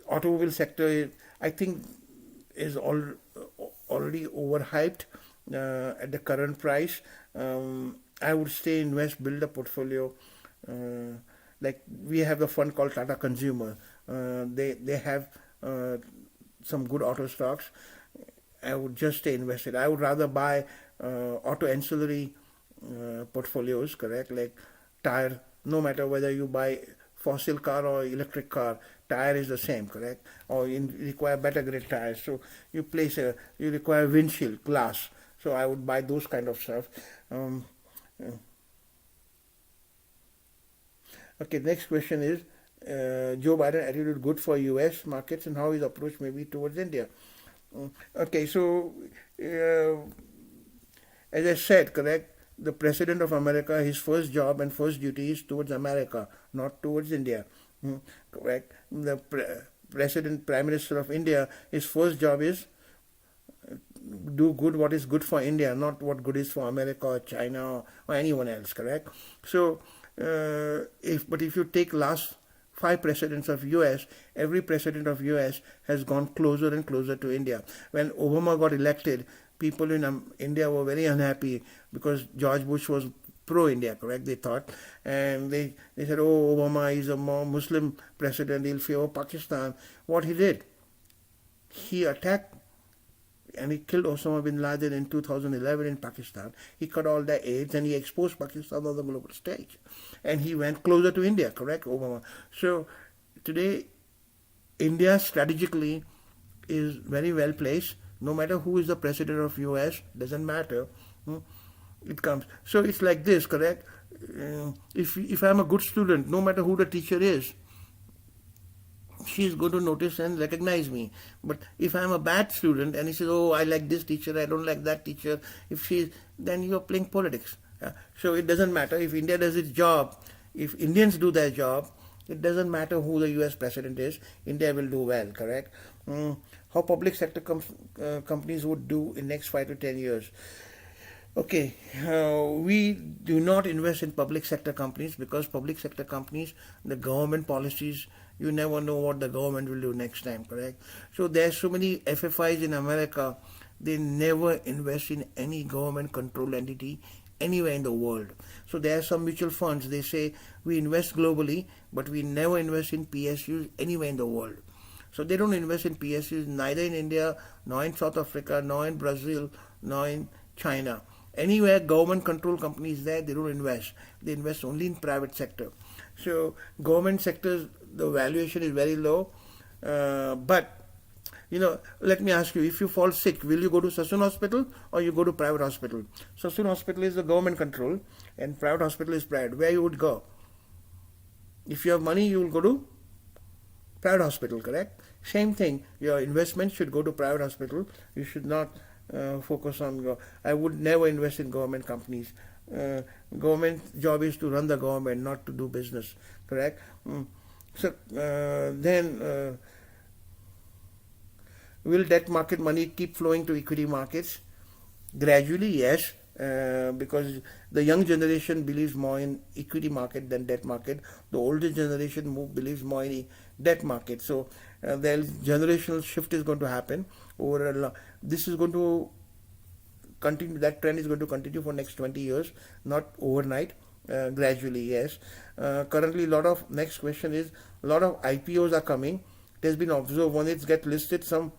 automobile sector, I think, is already overhyped at the current price. I would stay, invest, build a portfolio. Like we have a fund called Tata Consumer. They have some good auto stocks. I would just stay invested. I would rather buy auto ancillary portfolios, correct? Like tire, no matter whether you buy fossil car or electric car, tire is the same, correct? Or you require better grade tires, so you require windshield glass. So I would buy those kind of stuff. Um, uh, okay, next question is Joe Biden attitude good for U.S. markets and how his approach may be towards India. Okay, so uh, as I said, correct, the President of America, his first job and first duty is towards America, not towards India. Correct. The President, Prime Minister of India, his first job is do good what is good for India, not what good is for America or China or anyone else. Correct. So, if you take last five presidents of US, every president of US has gone closer and closer to India. When Obama got elected, people in India were very unhappy because George Bush was pro-India, correct? They thought, and they said, "Oh, Obama is a more Muslim president; he'll favor Pakistan." What he did, he attacked and he killed Osama bin Laden in 2011 in Pakistan. He cut all the aids and he exposed Pakistan on the global stage. And he went closer to India, correct, Obama? So today, India strategically is very well placed. No matter who is the president of US, doesn't matter. It comes. So it's like this, correct? If I'm a good student, no matter who the teacher is, she's going to notice and recognize me. But if I'm a bad student and he says, "Oh, I like this teacher, I don't like that teacher," then you're playing politics. So it doesn't matter if India does its job. If Indians do their job, it doesn't matter who the U.S. president is. India will do well. Correct. How public sector companies would do in next 5 to 10 years? Okay, we do not invest in public sector companies because public sector companies, the government policies, you never know what the government will do next time, correct? So there's so many FFIs in America, they never invest in any government controlled entity anywhere in the world. So there are some mutual funds, they say we invest globally, but we never invest in PSUs anywhere in the world. So they don't invest in PSUs neither in India, nor in South Africa, nor in Brazil, nor in China. Anywhere government control companies there, they don't invest. They invest only in private sector. So government sectors, the valuation is very low. But let me ask you: if you fall sick, will you go to Sassoon Hospital or you go to private hospital? Sassoon Hospital is the government control, and private hospital is private. Where you would go? If you have money, you will go to private hospital. Correct? Same thing. Your investment should go to private hospital. You should not focus on. I would never invest in government companies. Government job is to run the government, not to do business. Correct? So then, will debt market money keep flowing to equity markets? Gradually, yes. Because the young generation believes more in equity market than debt market. The older generation believes more in debt market. So the generational shift is going to happen this is going to continue. That trend is going to continue for next 20 years, not overnight. Gradually, yes. Currently, next question is, a lot of IPOs are coming. It has been observed when it gets listed, some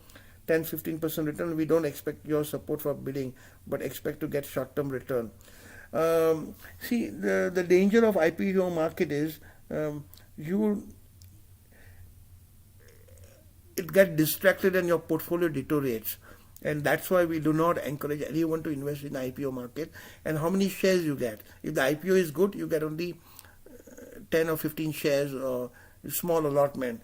10-15% return. We don't expect your support for bidding, but expect to get short-term return. See, the danger of IPO market is it gets distracted and your portfolio deteriorates. And that's why we do not encourage anyone to invest in the IPO market. And how many shares you get? If the IPO is good, you get only 10 or 15 shares or small allotment.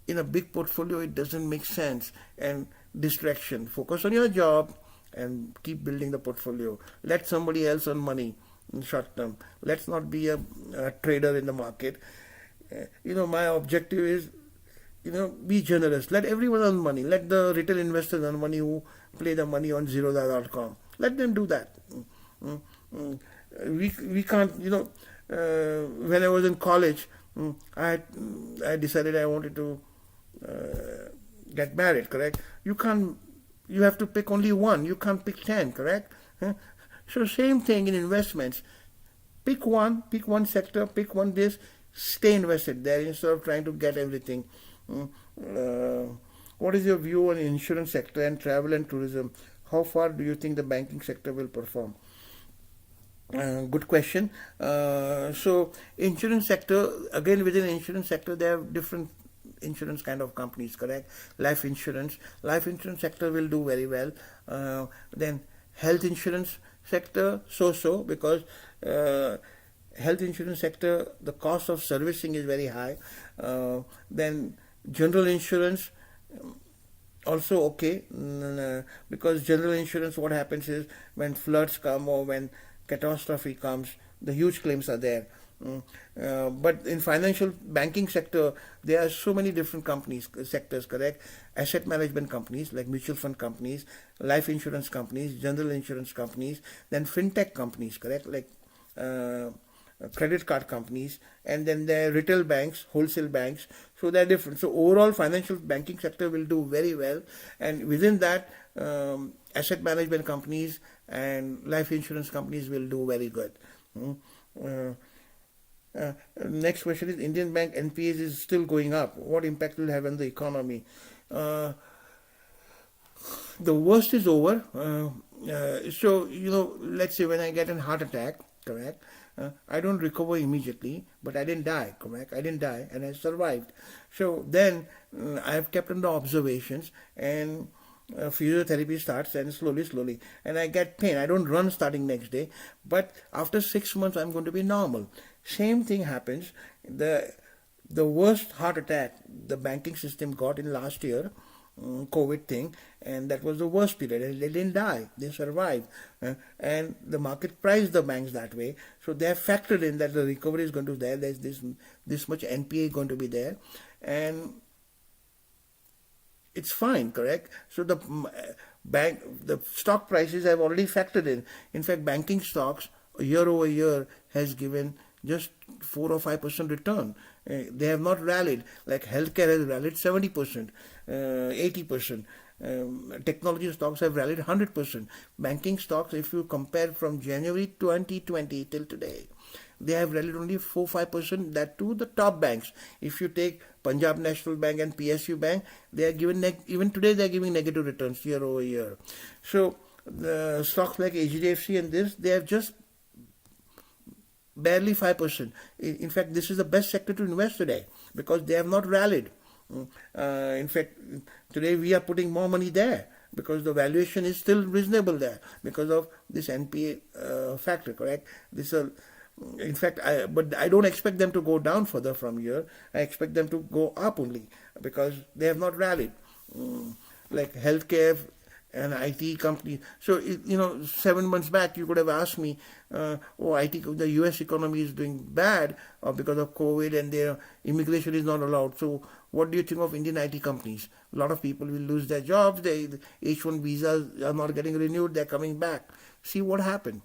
In a big portfolio, it doesn't make sense. And distraction. Focus on your job and keep building the portfolio. Let somebody else earn money in short term. Let's not be a trader in the market. My objective is, be generous. Let everyone earn money. Let the retail investors earn money who play the money on Zerodha.com. Let them do that. We can't, when I was in college, I decided I wanted to get married, correct? You have to pick only one. You can't pick 10, correct? So same thing in investments. Pick one sector, pick one this, stay invested there instead of trying to get everything. What is your view on insurance sector and travel and tourism? How far do you think the banking sector will perform? Good question. So insurance sector, again, within insurance sector there are different insurance kind of companies, correct? Life insurance sector will do very well. Then health insurance sector, so because uh, health insurance sector, the cost of servicing is very high. Then general insurance, also okay, because general insurance, what happens is when floods come or when catastrophe comes, the huge claims are there. But in financial banking sector, there are so many different companies, sectors, correct? Asset management companies like mutual fund companies, life insurance companies, general insurance companies, then fintech companies, correct? Like uh, credit card companies, and then there are retail banks, wholesale banks. So they're different. So overall, financial banking sector will do very well, and within that, asset management companies and life insurance companies will do very good. Mm. Uh, Next question is Indian bank NPAs is still going up. What impact will have on the economy? Uh, the worst is over. So, let's say when I get a heart attack, correct? I don't recover immediately, but I didn't die, correct? I didn't die and I survived. So then I've kept under observations, and physiotherapy starts, and slowly, and I get pain. I don't run starting next day, but after 6 months I'm going to be normal. Same thing happens. The worst heart attack the banking system got in last year, COVID thing, and that was the worst period. And they didn't die; they survived, and the market priced the banks that way. So they have factored in that the recovery is going to be there. There's this much NPA going to be there, and it's fine, correct? So the stock prices have already factored in. In fact, banking stocks year over year has given just 4 or 5% return. They have not rallied. Like healthcare has rallied 70%, 80%. Technology stocks have rallied 100%. Banking stocks, if you compare from January 2020 till today, they have rallied only 4-5%. That too, the top banks. If you take Punjab National Bank and PSU Bank, they are given even today they are giving negative returns year over year. So the stocks like HDFC and this, they have just barely 5%. In fact, this is the best sector to invest today because they have not rallied. In fact, today we are putting more money there because the valuation is still reasonable there because of this NPA factor, correct? In fact, but I don't expect them to go down further from here. I expect them to go up only because they have not rallied. Like healthcare and IT companies. So, 7 months back, you could have asked me, the US economy is doing bad because of COVID and their immigration is not allowed. So, what do you think of Indian IT companies? A lot of people will lose their jobs. The H1 visas are not getting renewed. They're coming back. See what happened.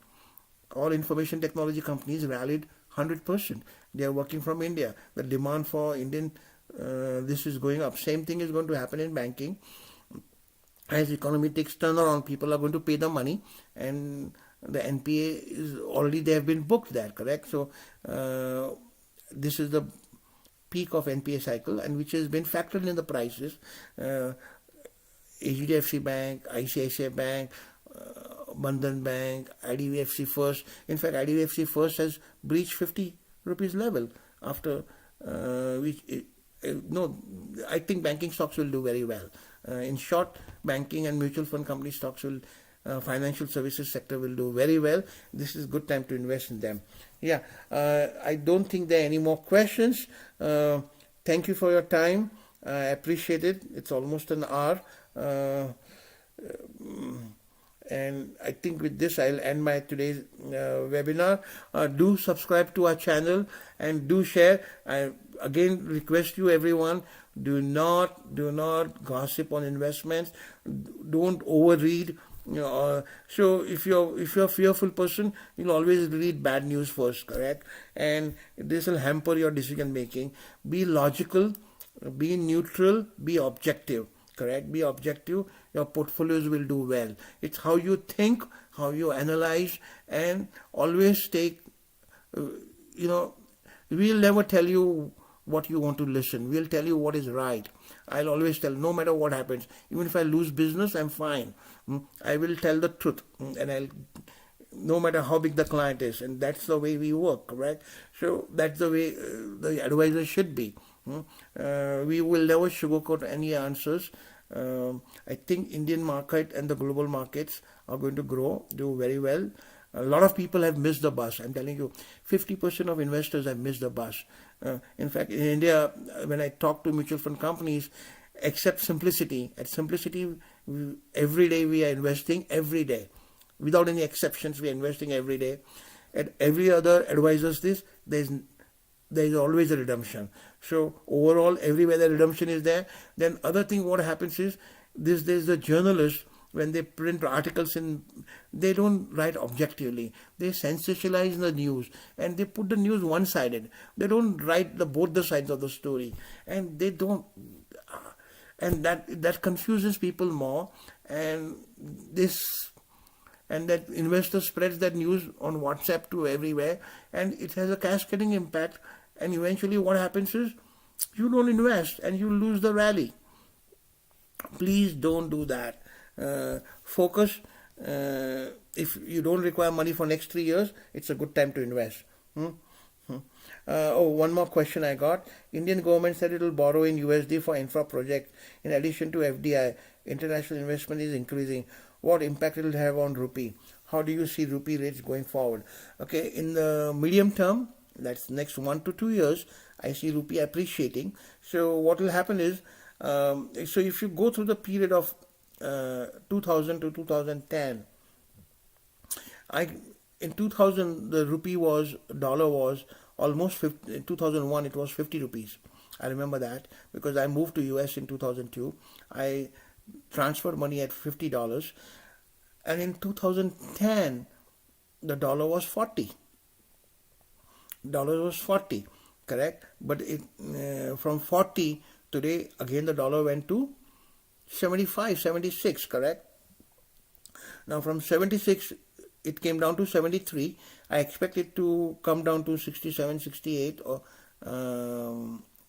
All information technology companies rallied 100%. They are working from India. The demand for Indian, this is going up. Same thing is going to happen in banking. As economy takes turnaround, people are going to pay the money, and the NPA is already, they have been booked there, correct? So this is the peak of NPA cycle, and which has been factored in the prices. HDFC Bank, ICICI Bank, Bandhan Bank, IDFC First. In fact, IDFC First has breached 50 rupees level after which. No, I think banking stocks will do very well. In short, banking and mutual fund company stocks will, financial services sector will do very well. This is a good time to invest in them. Yeah, I don't think there are any more questions. Thank you for your time. I appreciate it. It's almost an hour. And I think with this I'll end my today's webinar. Do subscribe to our channel and do share. I again request you everyone, do not gossip on investments. Don't overread. So if you're a fearful person, you'll always read bad news first, correct? And this will hamper your decision making. Be logical, be neutral, be objective, correct? Be objective. Your portfolios will do well. It's how you think, how you analyze, and always take, we'll never tell you what you want to listen. We'll tell you what is right. I'll always tell, no matter what happens, even if I lose business, I'm fine. I will tell the truth, and no matter how big the client is, and that's the way we work, correct? So that's the way the advisor should be. We will never sugarcoat any answers. I think Indian market and the global markets are going to grow, do very well. A lot of people have missed the bus. I'm telling you, 50% of investors have missed the bus. In fact, in India, when I talk to mutual fund companies, except Simplicity, at Simplicity, every day we are investing, every day. Without any exceptions, we are investing every day. At every other advisors, there is always a redemption. So overall, everywhere the redemption is there. Then other thing, what happens is, there's a journalist, when they print articles in, they don't write objectively. They sensationalize the news and they put the news one-sided. They don't write both the sides of the story, and they don't, and that confuses people more. And that investor spreads that news on WhatsApp to everywhere, and it has a cascading impact. And eventually, what happens is, you don't invest and you lose the rally. Please don't do that. Focus. If you don't require money for next 3 years, it's a good time to invest. One more question I got. Indian government said it will borrow in USD for infra project. In addition to FDI, international investment is increasing. What impact it will have on rupee? How do you see rupee rates going forward? Okay, in the medium term, that's next 1 to 2 years, I see rupee appreciating. So what will happen is, so if you go through the period of 2000 to 2010, in 2000 the dollar was almost 50. In 2001 it was 50 rupees. I remember that because I moved to US in 2002. I transferred money at $50, and in 2010 the dollar was 40. Dollar was 40, correct? But from 40 today, again the dollar went to 75, 76, correct? Now from 76 it came down to 73. I expect it to come down to 67, 68, or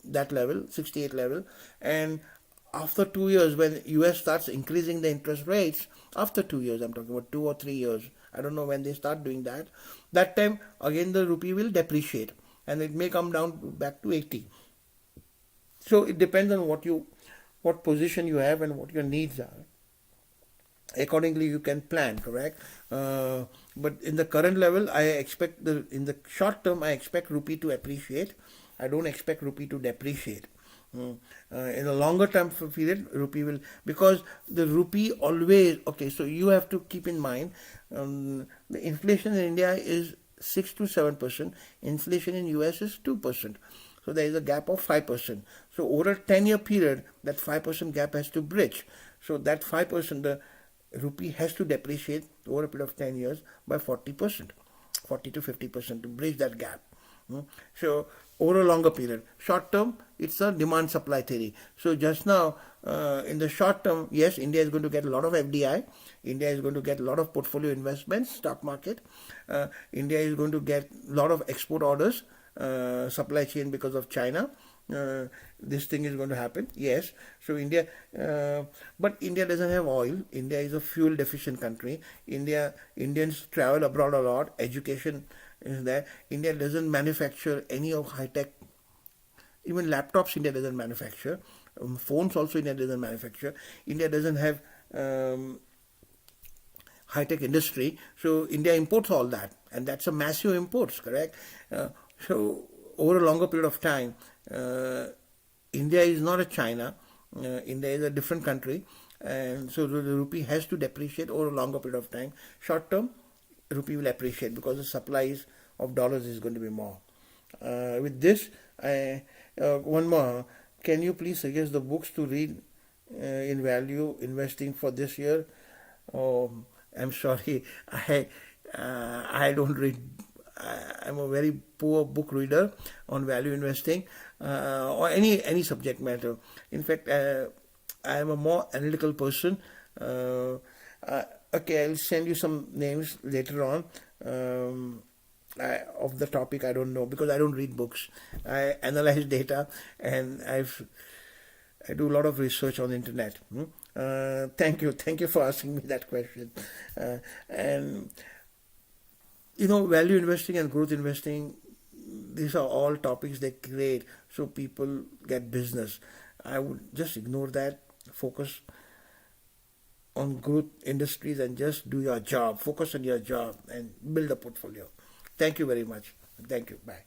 that level, 68 level. And after 2 years, when US starts increasing the interest rates, after 2 years, I'm talking about 2 or 3 years, I don't know when they start doing that. That time, again, the rupee will depreciate and it may come down back to 80. So it depends on what position you have and what your needs are. Accordingly, you can plan, correct? But in the current level, I expect in the short term, I expect rupee to appreciate. I don't expect rupee to depreciate. In a longer term period, rupee will, because the rupee always, okay, so you have to keep in mind, the inflation in India is 6 to 7%, inflation in US is 2%. So there is a gap of 5%. So over a 10-year period, that 5% gap has to bridge. So that 5%, the rupee has to depreciate over a period of 10 years by 40%, 40 to 50% to bridge that gap. So over a longer period. Short term, it's a demand supply theory. So just now, in the short term, yes, India is going to get a lot of FDI. India is going to get a lot of portfolio investments, stock market. India is going to get a lot of export orders, supply chain because of China. This thing is going to happen, yes. So India, but India doesn't have oil. India is a fuel deficient country. Indians travel abroad a lot. Education is there. India doesn't manufacture any of high tech. Even laptops India doesn't manufacture. Phones also India doesn't manufacture. India doesn't have high tech industry. So India imports all that, and that's a massive imports, correct? So over a longer period of time, India is not a China. India is a different country, and so the rupee has to depreciate over a longer period of time. Short term, rupee will appreciate because the supplies of dollars is going to be more. With this, one more. Can you please suggest the books to read in value investing for this year? Oh, I'm sorry, I don't read. I'm a very poor book reader on value investing or any subject matter. In fact, I am a more analytical person. Okay, I'll send you some names later on of the topic. I don't know because I don't read books. I analyze data and I do a lot of research on the internet. Thank you for asking me that question. And Value investing and growth investing, these are all topics they create so people get business. I would just ignore that, focus on growth industries and just do your job. Focus on your job and build a portfolio. Thank you very much. Thank you. Bye.